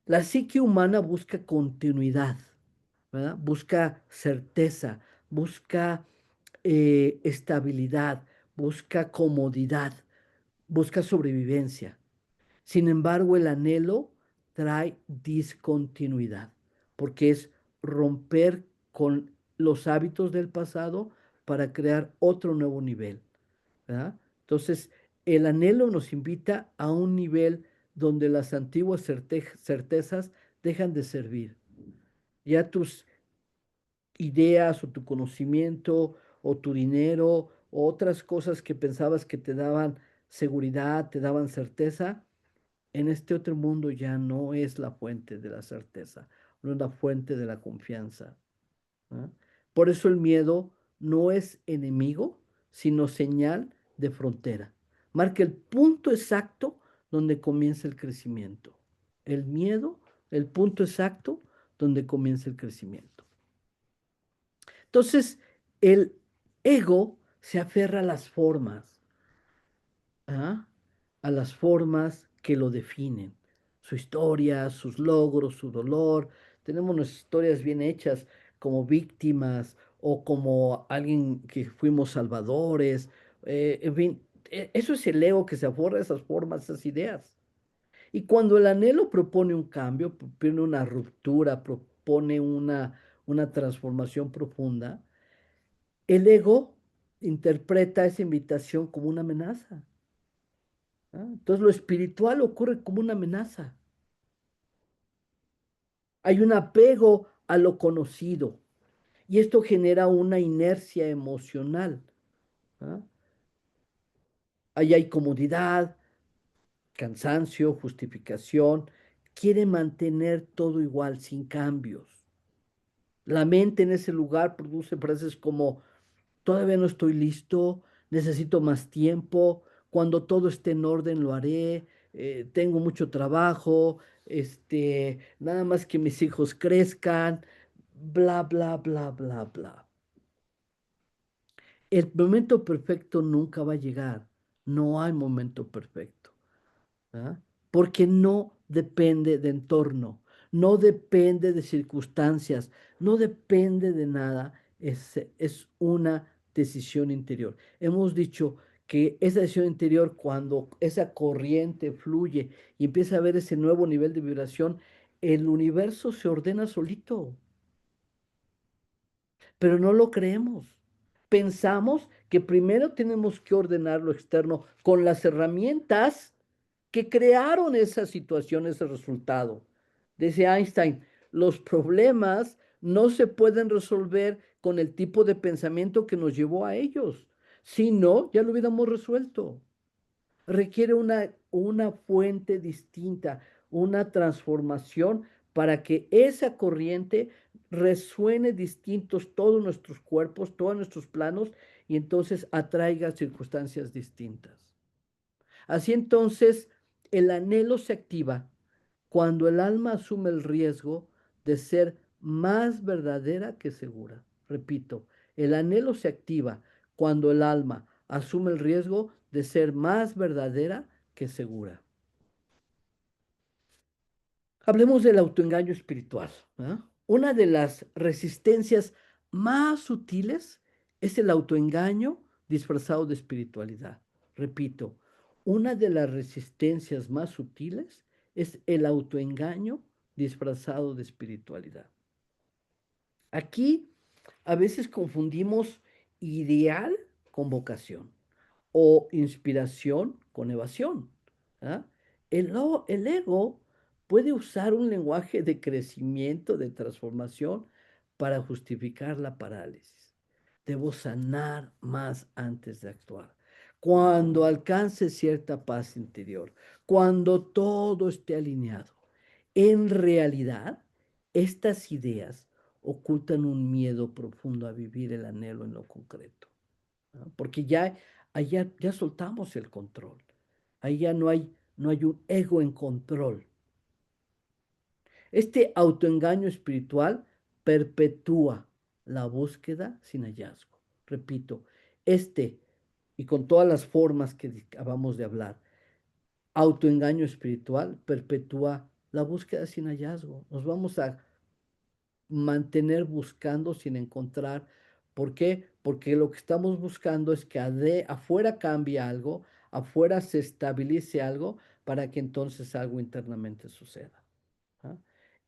La psique humana busca continuidad, ¿verdad? Busca certeza, busca estabilidad, busca comodidad, busca sobrevivencia. Sin embargo, el anhelo trae discontinuidad, porque es romper con los hábitos del pasado para crear otro nuevo nivel, ¿verdad? Entonces, el anhelo nos invita a un nivel donde las antiguas certezas dejan de servir. Ya tus ideas o tu conocimiento o tu dinero o otras cosas que pensabas que te daban seguridad, te daban certeza, en este otro mundo ya no es la fuente de la certeza, no es la fuente de la confianza. ¿Ah? Por eso el miedo no es enemigo, sino señal de frontera. Marca el punto exacto donde comienza el crecimiento. El miedo, el punto exacto donde comienza el crecimiento. Entonces, el ego se aferra a las formas, ¿ah?, a las formas que lo definen, su historia, sus logros, su dolor. Tenemos nuestras historias bien hechas como víctimas o como alguien que fuimos salvadores. En fin, Eso es el ego que se aforra de esas formas, esas ideas. Y cuando el anhelo propone un cambio, propone una ruptura, propone una transformación profunda, el ego interpreta esa invitación como una amenaza. ¿Ah? Entonces lo espiritual ocurre como una amenaza. Hay un apego a lo conocido y esto genera una inercia emocional. ¿Ah? Ahí hay comodidad, cansancio, justificación. Quiere mantener todo igual, sin cambios. La mente en ese lugar produce frases como, todavía no estoy listo, necesito más tiempo, cuando todo esté en orden lo haré, tengo mucho trabajo, nada más que mis hijos crezcan, bla, bla, bla, bla, bla. El momento perfecto nunca va a llegar, no hay momento perfecto. ¿Ah? Porque no depende de entorno, no depende de circunstancias, no depende de nada, es una decisión interior. Hemos dicho que esa decisión interior, cuando esa corriente fluye y empieza a haber ese nuevo nivel de vibración, el universo se ordena solito, pero no lo creemos. Pensamos que primero tenemos que ordenar lo externo con las herramientas que crearon esa situación, ese resultado. Decía Einstein, los problemas no se pueden resolver con el tipo de pensamiento que nos llevó a ellos. Si no, ya lo hubiéramos resuelto. Requiere una fuente distinta, una transformación para que esa corriente resuene distintos todos nuestros cuerpos, todos nuestros planos y entonces atraiga circunstancias distintas. Así entonces, el anhelo se activa cuando el alma asume el riesgo de ser más verdadera que segura. Repito, el anhelo se activa cuando el alma asume el riesgo de ser más verdadera que segura. Hablemos del autoengaño espiritual. ¿Ah? Una de las resistencias más sutiles es el autoengaño disfrazado de espiritualidad. Repito, una de las resistencias más sutiles es el autoengaño disfrazado de espiritualidad. Aquí a veces confundimos ideal con vocación o inspiración con evasión. ¿Ah? El ego puede usar un lenguaje de crecimiento, de transformación, para justificar la parálisis. Debo sanar más antes de actuar. Cuando alcance cierta paz interior, cuando todo esté alineado. En realidad, estas ideas ocultan un miedo profundo a vivir el anhelo en lo concreto. ¿No? Porque ya soltamos el control. Ahí ya no hay un ego en control. Este autoengaño espiritual perpetúa la búsqueda sin hallazgo. Repito, y con todas las formas que acabamos de hablar, autoengaño espiritual perpetúa la búsqueda sin hallazgo. Nos vamos a mantener buscando sin encontrar. ¿Por qué? Porque lo que estamos buscando es que afuera cambie algo, afuera se estabilice algo para que entonces algo internamente suceda. ¿Ah?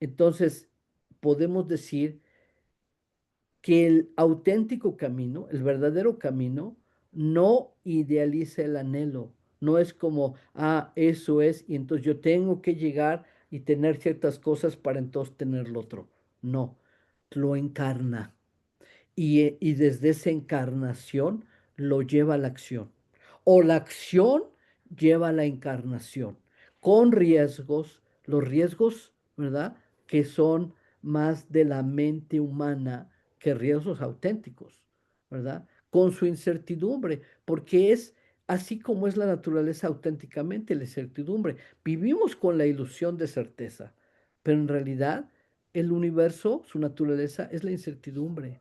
Entonces, podemos decir que el auténtico camino, el verdadero camino, no idealiza el anhelo. No es como, eso es, y entonces yo tengo que llegar y tener ciertas cosas para entonces tener lo otro. No, lo encarna y desde esa encarnación lo lleva a la acción. O la acción lleva a la encarnación, con riesgos, los riesgos, ¿verdad? Que son más de la mente humana que riesgos auténticos, ¿verdad? Con su incertidumbre, porque es así como es la naturaleza auténticamente, la incertidumbre. Vivimos con la ilusión de certeza, pero en realidad el universo, su naturaleza es la incertidumbre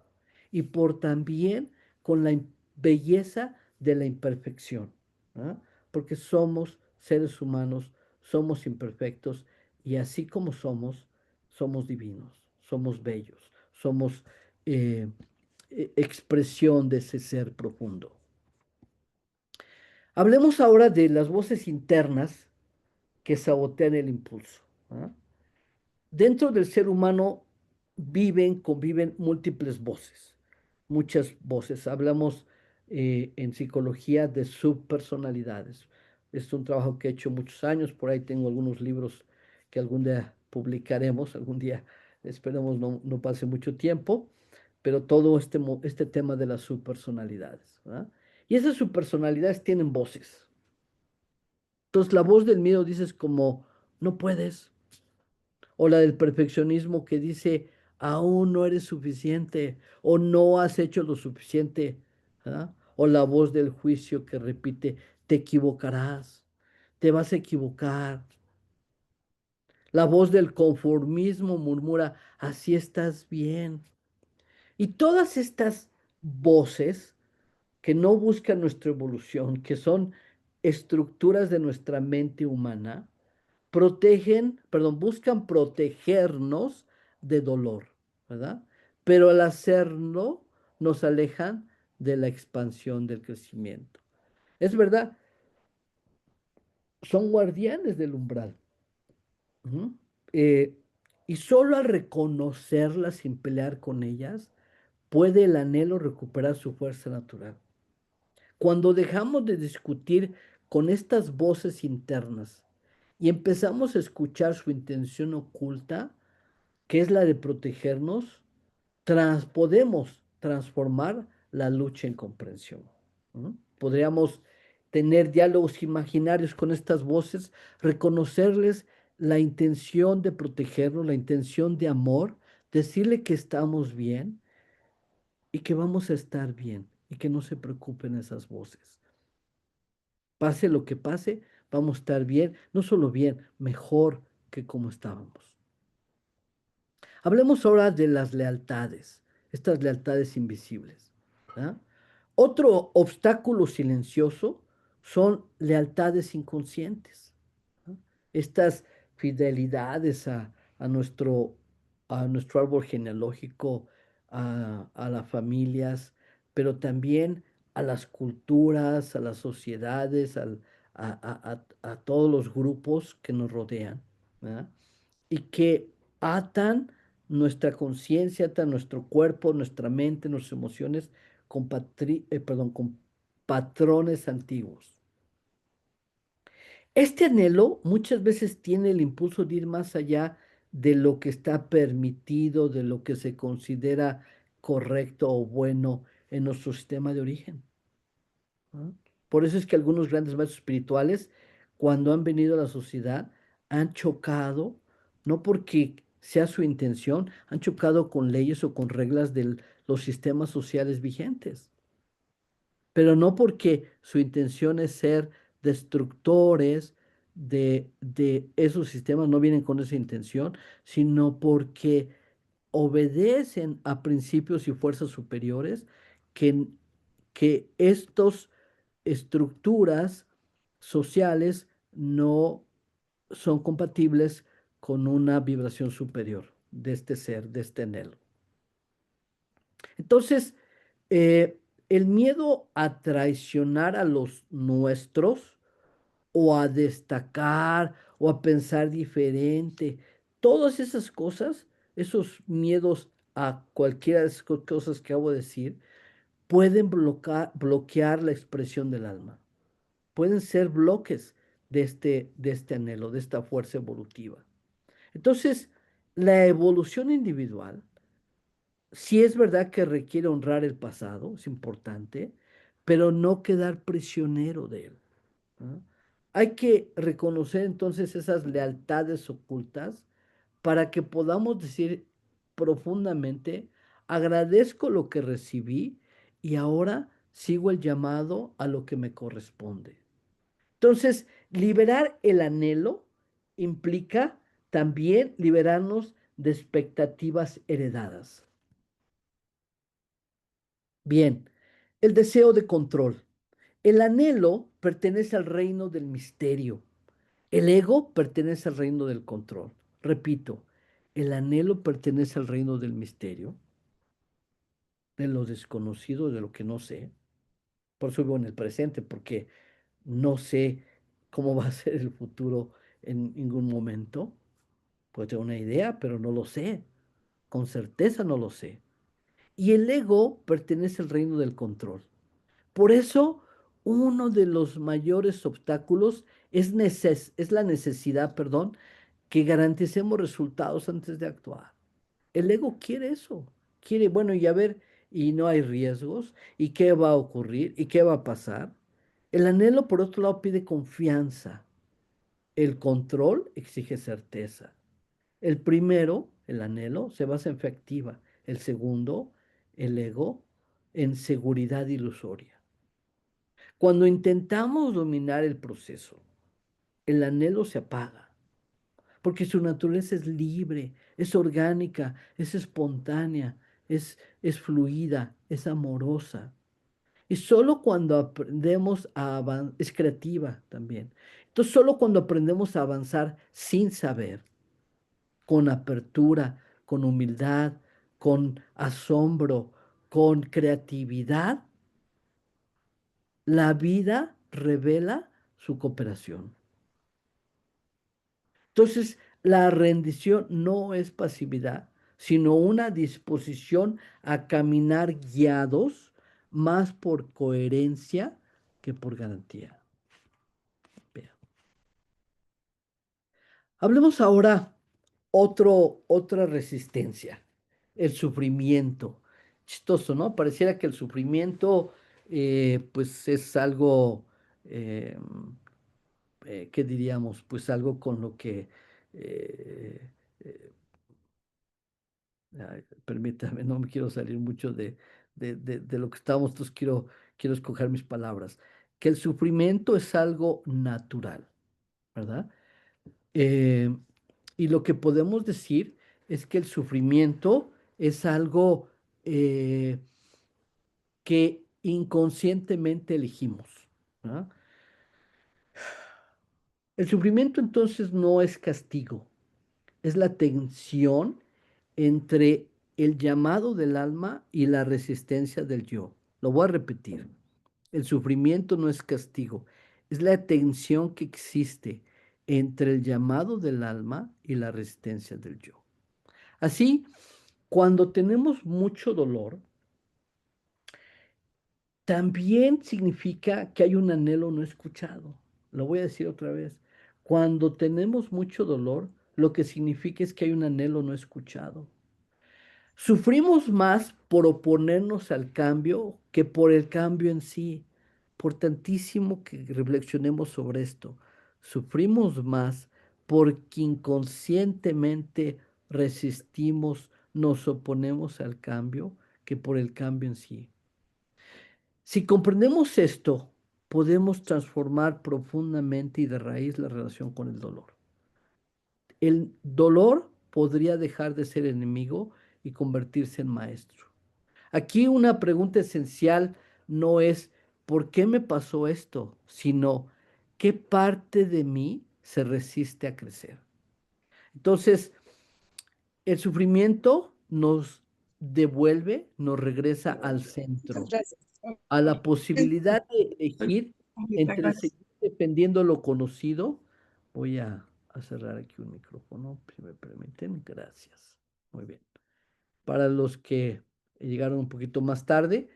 y por también con la belleza de la imperfección, ¿ah? Porque somos seres humanos, somos imperfectos y así como somos divinos, somos bellos, somos expresión de ese ser profundo. Hablemos ahora de las voces internas que sabotean el impulso. ¿Ah? Dentro del ser humano conviven múltiples voces, muchas voces. Hablamos en psicología de subpersonalidades. Es un trabajo que he hecho muchos años, por ahí tengo algunos libros que algún día publicaremos, algún día esperemos no pase mucho tiempo, pero todo este tema de las subpersonalidades. ¿verdad? Y esas subpersonalidades tienen voces. Entonces la voz del miedo dices como, no puedes, o la del perfeccionismo que dice, aún no eres suficiente o no has hecho lo suficiente. ¿verdad? O la voz del juicio que repite, te equivocarás, te vas a equivocar. La voz del conformismo murmura, así estás bien. Y todas estas voces que no buscan nuestra evolución, que son estructuras de nuestra mente humana, buscan protegernos de dolor, ¿verdad? Pero al hacerlo, nos alejan de la expansión del crecimiento. Es verdad, son guardianes del umbral. Ujú. Eh, y solo al reconocerlas sin pelear con ellas, puede el anhelo recuperar su fuerza natural. Cuando dejamos de discutir con estas voces internas y empezamos a escuchar su intención oculta, que es la de protegernos, podemos transformar la lucha en comprensión. ¿no? Podríamos tener diálogos imaginarios con estas voces, reconocerles la intención de protegernos, la intención de amor, decirle que estamos bien y que vamos a estar bien y que no se preocupen esas voces. Pase lo que pase, vamos a estar bien, no solo bien, mejor que como estábamos. Hablemos ahora de las lealtades, estas lealtades invisibles. ¿verdad? Otro obstáculo silencioso son lealtades inconscientes. ¿no? Estas fidelidades a nuestro árbol genealógico, a las familias, pero también a las culturas, a las sociedades, a todos los grupos que nos rodean. ¿verdad? Y que atan nuestra conciencia, atan nuestro cuerpo, nuestra mente, nuestras emociones con patrones antiguos. Este anhelo muchas veces tiene el impulso de ir más allá de lo que está permitido, de lo que se considera correcto o bueno en nuestro sistema de origen. ¿no? Por eso es que algunos grandes maestros espirituales, cuando han venido a la sociedad, han chocado, no porque sea su intención, han chocado con leyes o con reglas de los sistemas sociales vigentes, pero no porque su intención es ser destructores de esos sistemas, no vienen con esa intención, sino porque obedecen a principios y fuerzas superiores que, que estos estructuras sociales no son compatibles con una vibración superior de este ser, de este anhelo. Entonces, el miedo a traicionar a los nuestros o a destacar o a pensar diferente, todas esas cosas, esos miedos a cualquiera de esas cosas que acabo de decir, pueden bloquear la expresión del alma. Pueden ser bloques de este anhelo, de esta fuerza evolutiva. Entonces, la evolución individual, sí es verdad que requiere honrar el pasado, es importante, pero no quedar prisionero de él. ¿no? Hay que reconocer entonces esas lealtades ocultas para que podamos decir profundamente, agradezco lo que recibí y ahora sigo el llamado a lo que me corresponde. Entonces, liberar el anhelo implica también liberarnos de expectativas heredadas. Bien, el deseo de control. El anhelo pertenece al reino del misterio. El ego pertenece al reino del control. Repito, el anhelo pertenece al reino del misterio, de lo desconocido, de lo que no sé. Por eso vivo en el presente, porque no sé cómo va a ser el futuro en ningún momento. Puedo tener una idea, pero no lo sé. Con certeza no lo sé. Y el ego pertenece al reino del control. Por eso, uno de los mayores obstáculos es la necesidad, perdón, que garanticemos resultados antes de actuar. El ego quiere eso. Quiere, bueno, y a ver, y no hay riesgos, y qué va a ocurrir, y qué va a pasar. El anhelo, por otro lado, pide confianza. El control exige certeza. El primero, el anhelo, se basa en fe activa. El segundo, el ego, en seguridad ilusoria. Cuando intentamos dominar el proceso, el anhelo se apaga, porque su naturaleza es libre, es orgánica, es espontánea, es fluida, es amorosa. Y solo cuando aprendemos a avanzar, es creativa también. Entonces, solo cuando aprendemos a avanzar sin saber, con apertura, con humildad, con asombro, con creatividad, la vida revela su cooperación. Entonces, la rendición no es pasividad, sino una disposición a caminar guiados más por coherencia que por garantía. Vea. Hablemos ahora otra resistencia, el sufrimiento. Chistoso, ¿no? Pareciera que el sufrimiento, pues es algo, eh, ¿qué diríamos? Pues algo con lo que, eh, eh, ay, permítame, no me quiero salir mucho de lo que estamos, entonces quiero escoger mis palabras. Que el sufrimiento es algo natural, ¿verdad? Eh, y lo que podemos decir es que el sufrimiento es algo eh, que inconscientemente elegimos, ¿verdad? El sufrimiento entonces no es castigo, es la tensión entre el llamado del alma y la resistencia del yo. Lo voy a repetir. El sufrimiento no es castigo, es la tensión que existe entre el llamado del alma y la resistencia del yo. Así, cuando tenemos mucho dolor, también significa que hay un anhelo no escuchado. Lo voy a decir otra vez. Cuando tenemos mucho dolor, lo que significa es que hay un anhelo no escuchado. Sufrimos más por oponernos al cambio que por el cambio en sí. Por tantísimo que reflexionemos sobre esto. Sufrimos más porque inconscientemente resistimos, nos oponemos al cambio que por el cambio en sí. Si comprendemos esto, podemos transformar profundamente y de raíz la relación con el dolor. El dolor podría dejar de ser enemigo y convertirse en maestro. Aquí una pregunta esencial no es ¿por qué me pasó esto?, sino ¿qué parte de mí se resiste a crecer? Entonces, el sufrimiento nos devuelve, nos regresa al Muchas centro, gracias. a la posibilidad de elegir Ahorita, entre gracias. seguir defendiendo lo conocido. Voy a cerrar aquí un micrófono, si me permiten. Gracias. Muy bien. Para los que llegaron un poquito más tarde,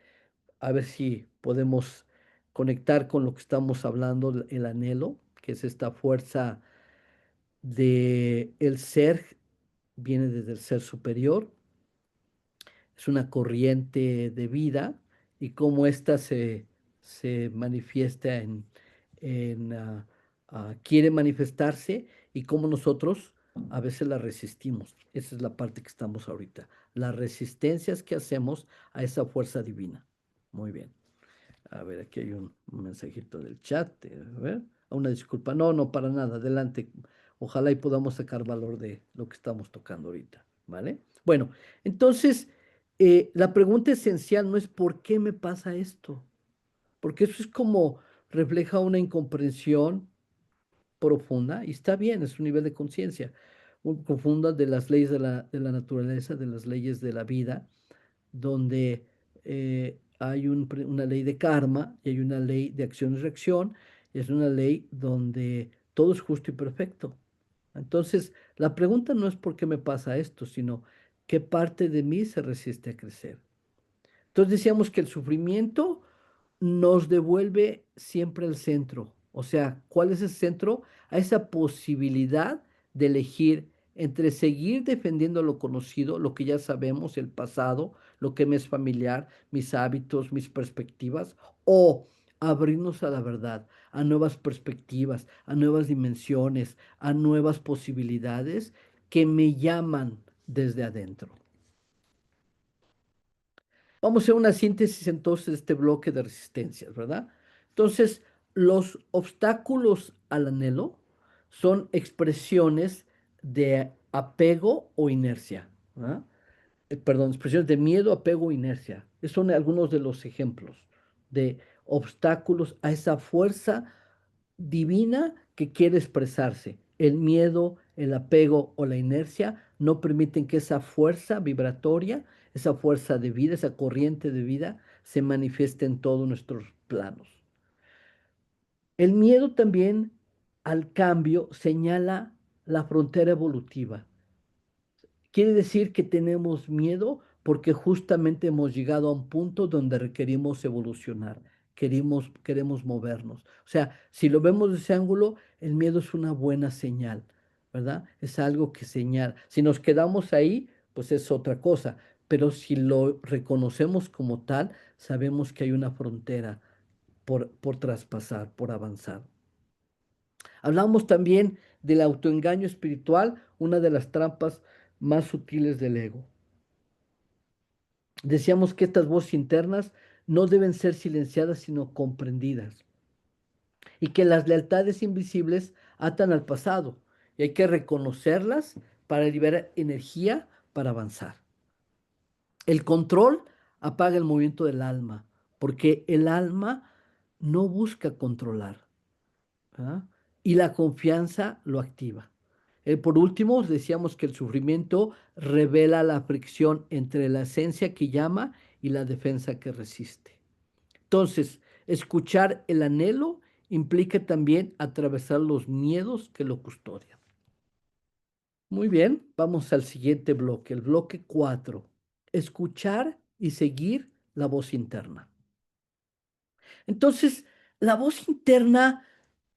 a ver si podemos conectar con lo que estamos hablando, el anhelo, que es esta fuerza de el ser, viene desde el ser superior, es una corriente de vida y cómo ésta se manifiesta quiere manifestarse y cómo nosotros a veces la resistimos. Esa es la parte que estamos ahorita. Las resistencias que hacemos a esa fuerza divina. Muy bien. A ver, aquí hay un mensajito del chat. A ver, una disculpa. No, no, para nada. Adelante. Ojalá y podamos sacar valor de lo que estamos tocando ahorita. ¿Vale? Bueno, entonces, la pregunta esencial no es ¿por qué me pasa esto? Porque eso es como refleja una incomprensión profunda, y está bien, es un nivel de conciencia, profunda de las leyes de la naturaleza, de las leyes de la vida, donde hay una ley de karma y hay una ley de acción y reacción, es una ley donde todo es justo y perfecto. Entonces, la pregunta no es por qué me pasa esto, sino qué parte de mí se resiste a crecer. Entonces decíamos que el sufrimiento nos devuelve siempre al centro. O sea, ¿cuál es el centro? A esa posibilidad de elegir entre seguir defendiendo lo conocido, lo que ya sabemos, el pasado, lo que me es familiar, mis hábitos, mis perspectivas, o abrirnos a la verdad, a nuevas perspectivas, a nuevas dimensiones, a nuevas posibilidades que me llaman desde adentro. Vamos a hacer una síntesis entonces de este bloque de resistencias, ¿verdad? Entonces, los obstáculos al anhelo son expresiones de apego o inercia, ¿verdad? Perdón, expresiones de miedo, apego o inercia. Esos son algunos de los ejemplos de obstáculos a esa fuerza divina que quiere expresarse. El miedo, el apego o la inercia no permiten que esa fuerza vibratoria, esa fuerza de vida, esa corriente de vida se manifieste en todos nuestros planos. El miedo también al cambio señala la frontera evolutiva. Quiere decir que tenemos miedo porque justamente hemos llegado a un punto donde requerimos evolucionar, queremos movernos. O sea, si lo vemos de ese ángulo, el miedo es una buena señal, ¿verdad? Es algo que señala. Si nos quedamos ahí, pues es otra cosa. Pero si lo reconocemos como tal, sabemos que hay una frontera por traspasar, por avanzar. Hablamos también del autoengaño espiritual, una de las trampas más sutiles del ego. Decíamos que estas voces internas no deben ser silenciadas, sino comprendidas, y que las lealtades invisibles atan al pasado, y hay que reconocerlas para liberar energía para avanzar. El control apaga el movimiento del alma, porque el alma no busca controlar, ¿verdad? Y la confianza lo activa. Por último, decíamos que el sufrimiento revela la fricción entre la esencia que llama y la defensa que resiste. Entonces, escuchar el anhelo implica también atravesar los miedos que lo custodian. Muy bien, vamos al siguiente bloque, el bloque 4. Escuchar y seguir la voz interna. Entonces, la voz interna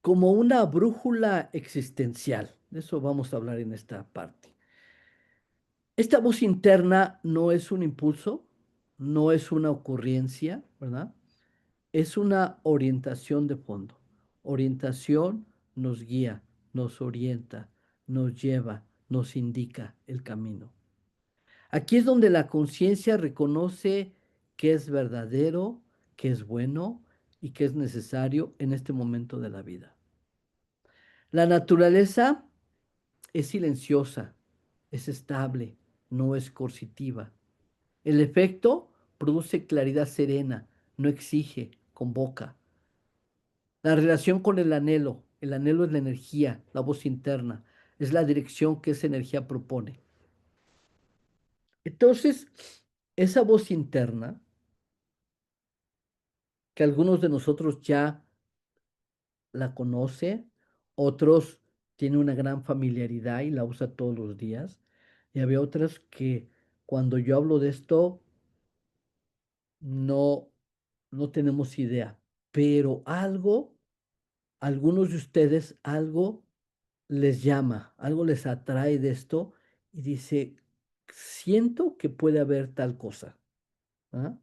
como una brújula existencial. De eso vamos a hablar en esta parte. Esta voz interna no es un impulso, no es una ocurrencia, ¿verdad? Es una orientación de fondo. Orientación nos guía, nos orienta, nos lleva, nos indica el camino. Aquí es donde la conciencia reconoce qué es verdadero, qué es bueno y qué es necesario en este momento de la vida. La naturaleza es silenciosa, es estable, no es coercitiva. El efecto produce claridad serena, no exige, convoca. La relación con el anhelo es la energía, la voz interna, es la dirección que esa energía propone. Entonces, esa voz interna, que algunos de nosotros ya la conoce, otros tienen una gran familiaridad y la usa todos los días, y había otras que cuando yo hablo de esto, no, no tenemos idea, pero algo, algunos de ustedes, algo les llama, algo les atrae de esto y dice, siento que puede haber tal cosa. ¿Ah?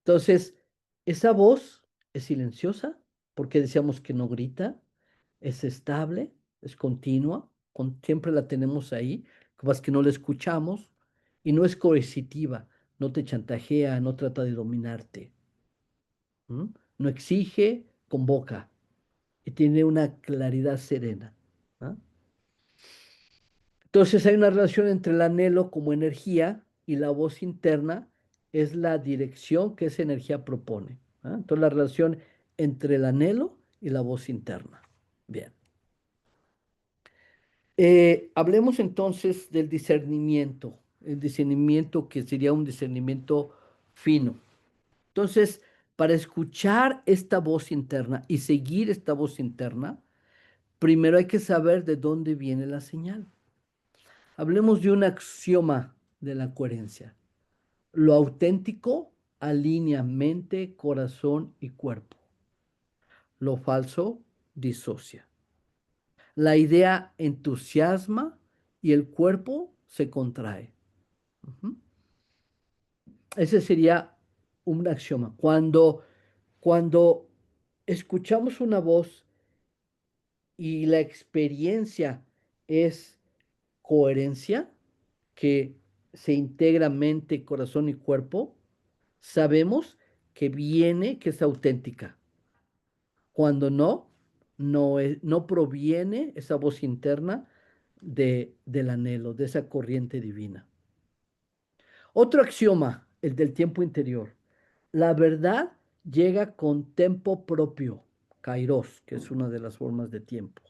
Entonces, esa voz es silenciosa porque decíamos que no grita, es estable, es continua, siempre la tenemos ahí, como es que no la escuchamos y no es coercitiva, no te chantajea, no trata de dominarte. ¿Mm? No exige, convoca y tiene una claridad serena. ¿Ah? Entonces hay una relación entre el anhelo como energía y la voz interna es la dirección que esa energía propone. ¿Ah? Entonces la relación entre el anhelo y la voz interna. Bien. Hablemos entonces del discernimiento, el discernimiento que sería un discernimiento fino. Entonces, Para escuchar esta voz interna y seguir esta voz interna, primero hay que saber de dónde viene la señal. Hablemos de un axioma de la coherencia. Lo auténtico alinea mente, corazón y cuerpo. Lo falso disocia. La idea entusiasma y el cuerpo se contrae. Ujú. Ese sería un axioma. Cuando escuchamos una voz y la experiencia es coherencia, que se integra mente, corazón y cuerpo, sabemos que es auténtica. Cuando no, no proviene esa voz interna del anhelo, de esa corriente divina. Otro axioma, el del tiempo interior. La verdad llega con tempo propio, kairos, que es una de las formas de tiempo.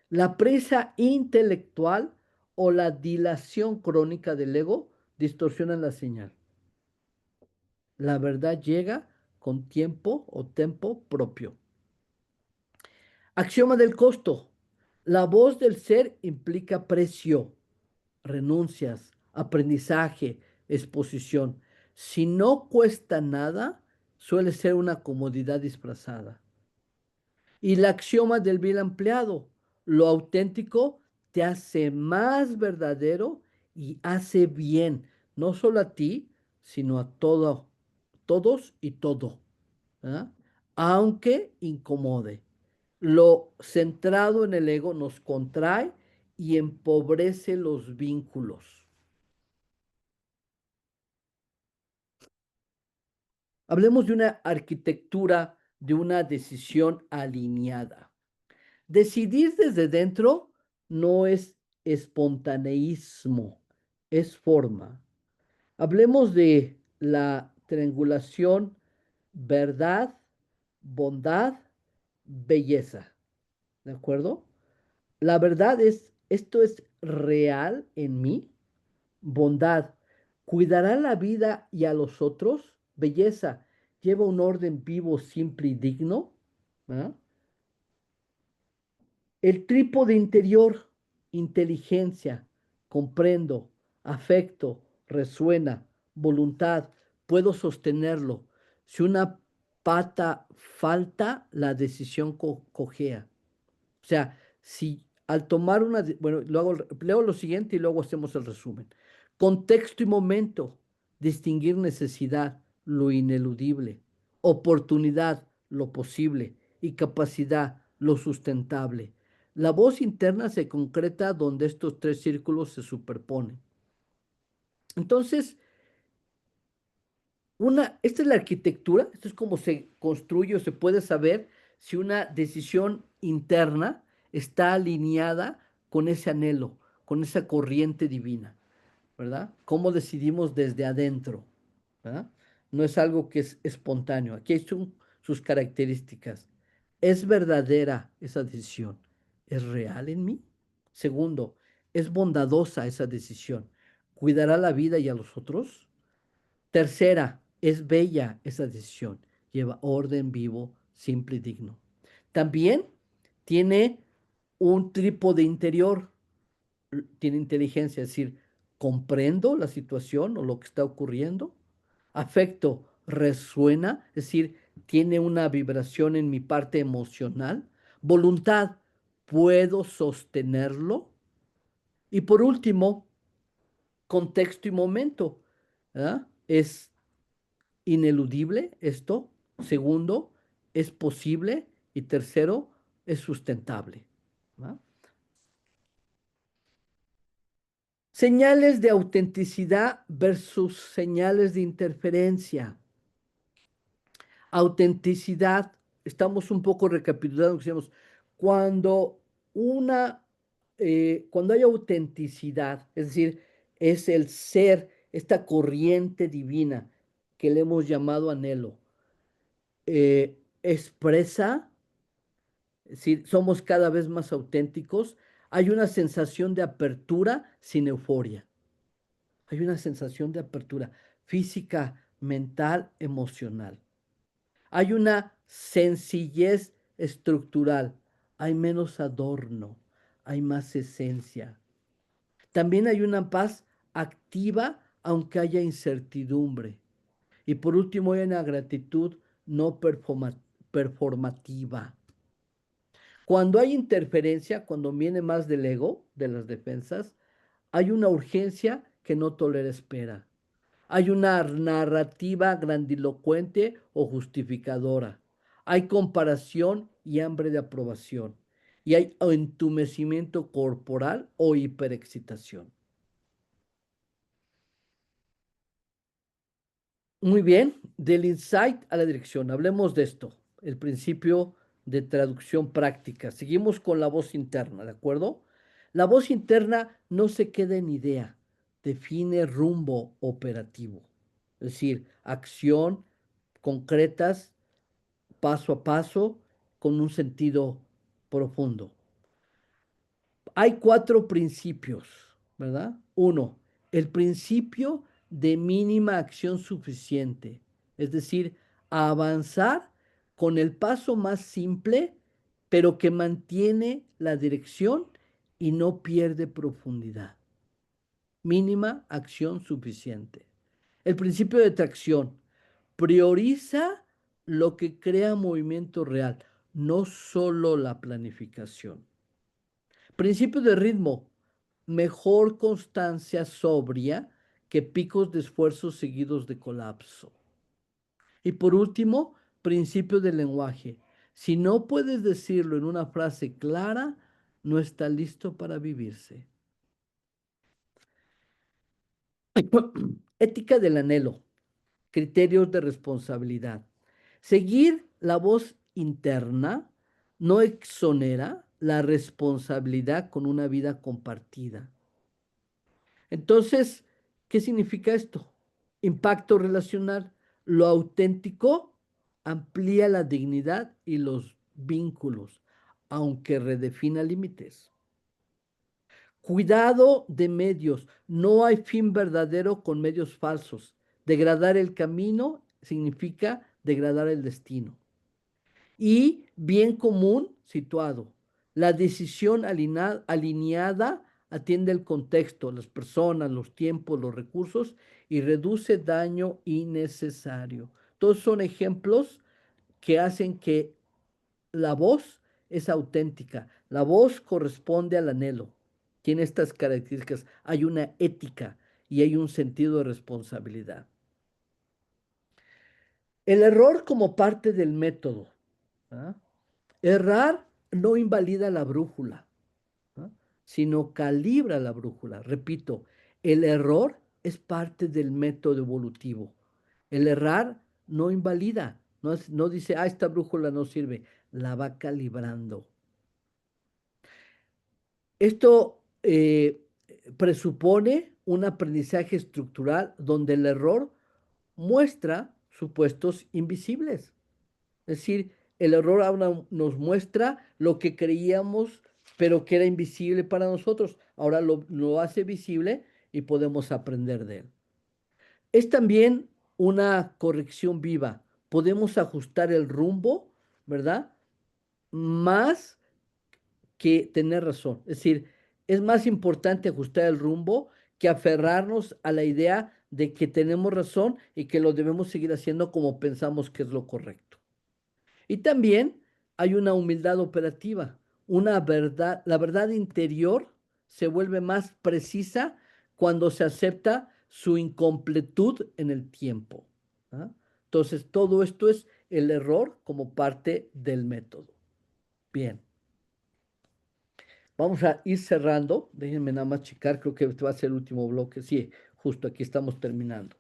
La presa intelectual o la dilación crónica del ego distorsionan la señal. La verdad llega con tiempo o tempo propio. Axioma del costo. La voz del ser implica precio, renuncias, aprendizaje, exposición. Si no cuesta nada, suele ser una comodidad disfrazada. Y el axioma del bien empleado. Lo auténtico te hace más verdadero y hace bien, no solo a ti, sino a todos y todo, ¿verdad? Aunque incomode. Lo centrado en el ego nos contrae y empobrece los vínculos. Hablemos de una arquitectura de una decisión alineada. Decidir desde dentro no es espontaneísmo, es forma. Hablemos de la triangulación verdad, bondad, belleza. ¿De acuerdo? La verdad es, esto es real en mí. Bondad, cuidará la vida y a los otros. Belleza, lleva un orden vivo, simple y digno. ¿Ah? El trípode interior, inteligencia, comprendo, afecto, resuena, voluntad, puedo sostenerlo. Si una pata falta, la decisión cojea. O sea, si al tomar bueno, leo lo siguiente y luego hacemos el resumen. Contexto y momento, distinguir necesidad, lo ineludible, oportunidad, lo posible, y capacidad, lo sustentable. La voz interna se concreta donde estos tres círculos se superponen. Entonces, esta es la arquitectura, esto es como se construye o se puede saber si una decisión interna está alineada con ese anhelo, con esa corriente divina, ¿verdad? ¿Cómo decidimos desde adentro? ¿Verdad? No es algo que es espontáneo. Aquí son sus características. ¿Es verdadera esa decisión? ¿Es real en mí? Segundo, ¿es bondadosa esa decisión? ¿Cuidará la vida y a los otros? Tercera, es bella esa decisión. Lleva orden vivo, simple y digno. También tiene un trípode interior, tiene inteligencia, es decir, comprendo la situación o lo que está ocurriendo. Afecto, resuena, es decir, tiene una vibración en mi parte emocional. Voluntad, puedo sostenerlo. Y por último, contexto y momento. ¿Verdad? Es ineludible esto. Segundo, es posible. Y tercero, es sustentable. ¿Va? Señales de autenticidad versus señales de interferencia. Autenticidad, estamos un poco recapitulando, decíamos, cuando cuando hay autenticidad, es decir, es el ser, esta corriente divina que le hemos llamado anhelo, expresa, es decir, somos cada vez más auténticos, hay una sensación de apertura sin euforia. Hay una sensación de apertura física, mental, emocional. Hay una sencillez estructural, hay menos adorno, hay más esencia. También hay una paz activa, aunque haya incertidumbre. Y por último, hay una gratitud no performativa. Cuando hay interferencia, cuando viene más del ego, de las defensas, hay una urgencia que no tolera espera. Hay una narrativa grandilocuente o justificadora. Hay comparación y hambre de aprobación. Y hay entumecimiento corporal o hiperexcitación. Muy bien, del insight a la dirección. Hablemos de esto, el principio de traducción práctica. Seguimos con la voz interna, ¿de acuerdo? La voz interna no se queda en idea, define rumbo operativo. Es decir, acción concretas, paso a paso, con un sentido profundo. Hay cuatro principios, ¿verdad? Uno, el principio de mínima acción suficiente, es decir, avanzar con el paso más simple, pero que mantiene la dirección y no pierde profundidad. Mínima acción suficiente. El principio de tracción prioriza lo que crea movimiento real, no solo la planificación. Principio de ritmo, mejor constancia sobria que picos de esfuerzo seguidos de colapso. Y por último, principio del lenguaje. Si no puedes decirlo en una frase clara, no está listo para vivirse. Ética del anhelo, criterios de responsabilidad. Seguir la voz interna no exonera la responsabilidad con una vida compartida. Entonces, ¿qué significa esto? Impacto relacional. Lo auténtico amplía la dignidad y los vínculos, aunque redefina límites. Cuidado de medios. No hay fin verdadero con medios falsos. Degradar el camino significa degradar el destino. Y bien común situado. La decisión alineada atiende el contexto, las personas, los tiempos, los recursos y reduce daño innecesario. Todos son ejemplos que hacen que la voz es auténtica. La voz corresponde al anhelo. Tiene estas características. Hay una ética y hay un sentido de responsabilidad. El error como parte del método. ¿Ah? Errar no invalida la brújula, ¿no? Sino calibra la brújula. Repito, el error es parte del método evolutivo. El errar no invalida, no dice, esta brújula no sirve, la va calibrando. Esto presupone un aprendizaje estructural donde el error muestra supuestos invisibles. Es decir, el error ahora nos muestra lo que creíamos, pero que era invisible para nosotros. Ahora lo hace visible y podemos aprender de él. Es también una corrección viva. Podemos ajustar el rumbo, ¿verdad? Más que tener razón. Es decir, es más importante ajustar el rumbo que aferrarnos a la idea de que tenemos razón y que lo debemos seguir haciendo como pensamos que es lo correcto. Y también hay una humildad operativa, una verdad, la verdad interior se vuelve más precisa cuando se acepta su incompletud en el tiempo. ¿Ah? Entonces, todo esto es el error como parte del método. Bien, vamos a ir cerrando. Déjenme nada más checar, creo que este va a ser el último bloque. Sí, justo aquí estamos terminando.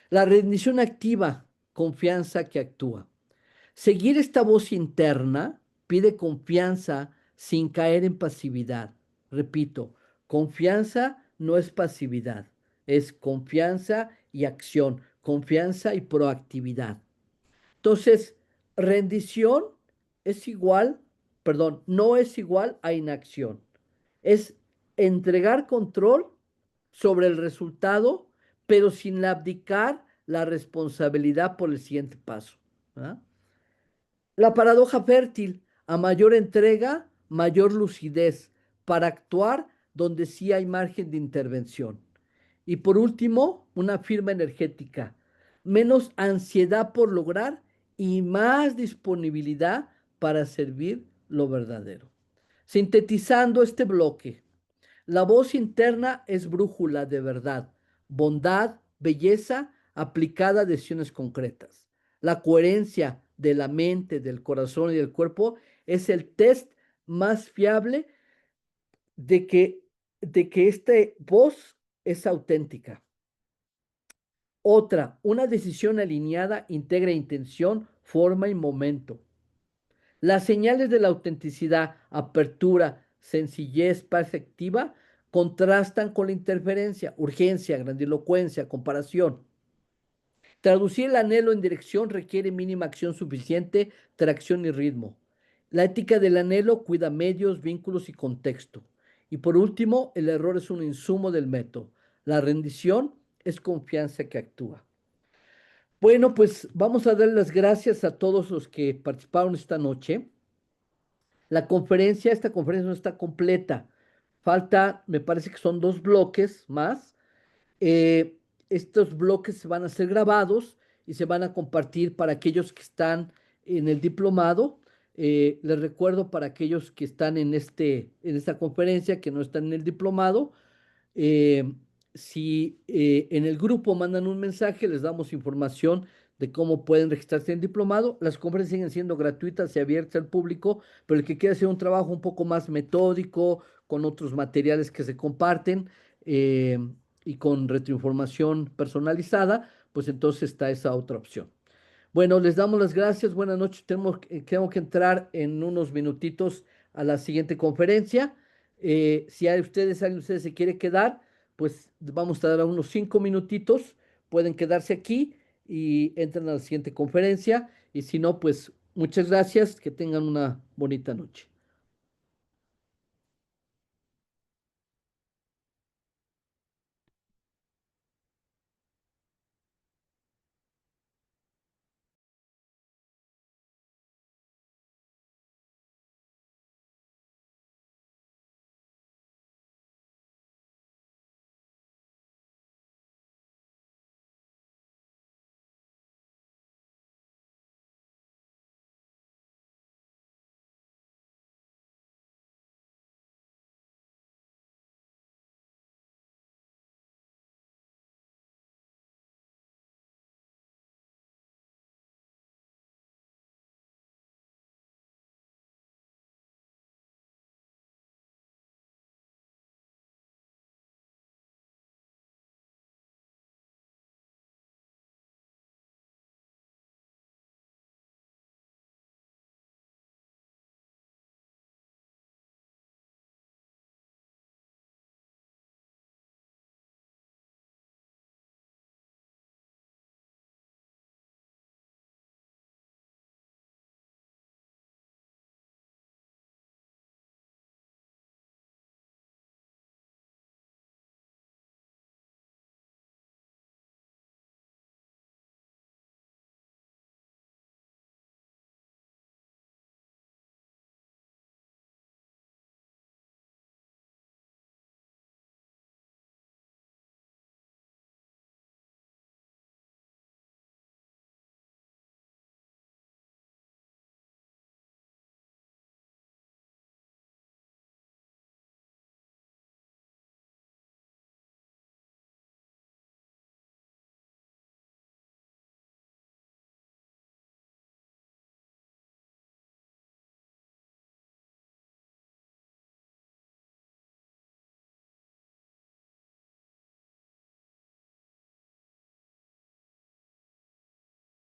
La rendición activa, confianza que actúa. Seguir esta voz interna pide confianza sin caer en pasividad. Repito, confianza no es pasividad, es confianza y acción, confianza y proactividad. Entonces, rendición es igual, perdón, no es igual a inacción. Es entregar control sobre el resultado, pero sin abdicar la responsabilidad por el siguiente paso. ¿Verdad? La paradoja fértil, a mayor entrega, mayor lucidez para actuar donde sí hay margen de intervención. Y por último, una firma energética, menos ansiedad por lograr y más disponibilidad para servir lo verdadero. Sintetizando este bloque, la voz interna es brújula de verdad, bondad, belleza aplicada a decisiones concretas. La coherencia de la mente, del corazón y del cuerpo es el test más fiable de que, de que esta voz es auténtica. Otra, una decisión alineada integra intención, forma y momento. Las señales de la autenticidad, apertura, sencillez perceptiva contrastan con la interferencia, urgencia, grandilocuencia, comparación. Traducir el anhelo en dirección requiere mínima acción suficiente, tracción y ritmo. La ética del anhelo cuida medios, vínculos y contexto. Y por último, el error es un insumo del método. La rendición es confianza que actúa. Bueno, pues vamos a dar las gracias a todos los que participaron esta noche. Esta conferencia no está completa. Falta, me parece que son dos bloques más. Eh, Estos bloques se van a ser grabados y se van a compartir para aquellos que están en el diplomado. Les recuerdo para aquellos que están en esta conferencia, que no están en el diplomado, eh, si en el grupo mandan un mensaje, les damos información de cómo pueden registrarse en diplomado. Las conferencias siguen siendo gratuitas y abiertas al público, pero el que quiera hacer un trabajo un poco más metódico, con otros materiales que se comparten eh, y con retroinformación personalizada, pues entonces está esa otra opción. Bueno, les damos las gracias. Buenas noches. Tengo que entrar en unos minutitos a la siguiente conferencia. Si alguien de ustedes se quiere quedar, pues vamos a dar unos 5 minutitos. Pueden quedarse aquí y entran a la siguiente conferencia. Y si no, pues muchas gracias. Que tengan una bonita noche.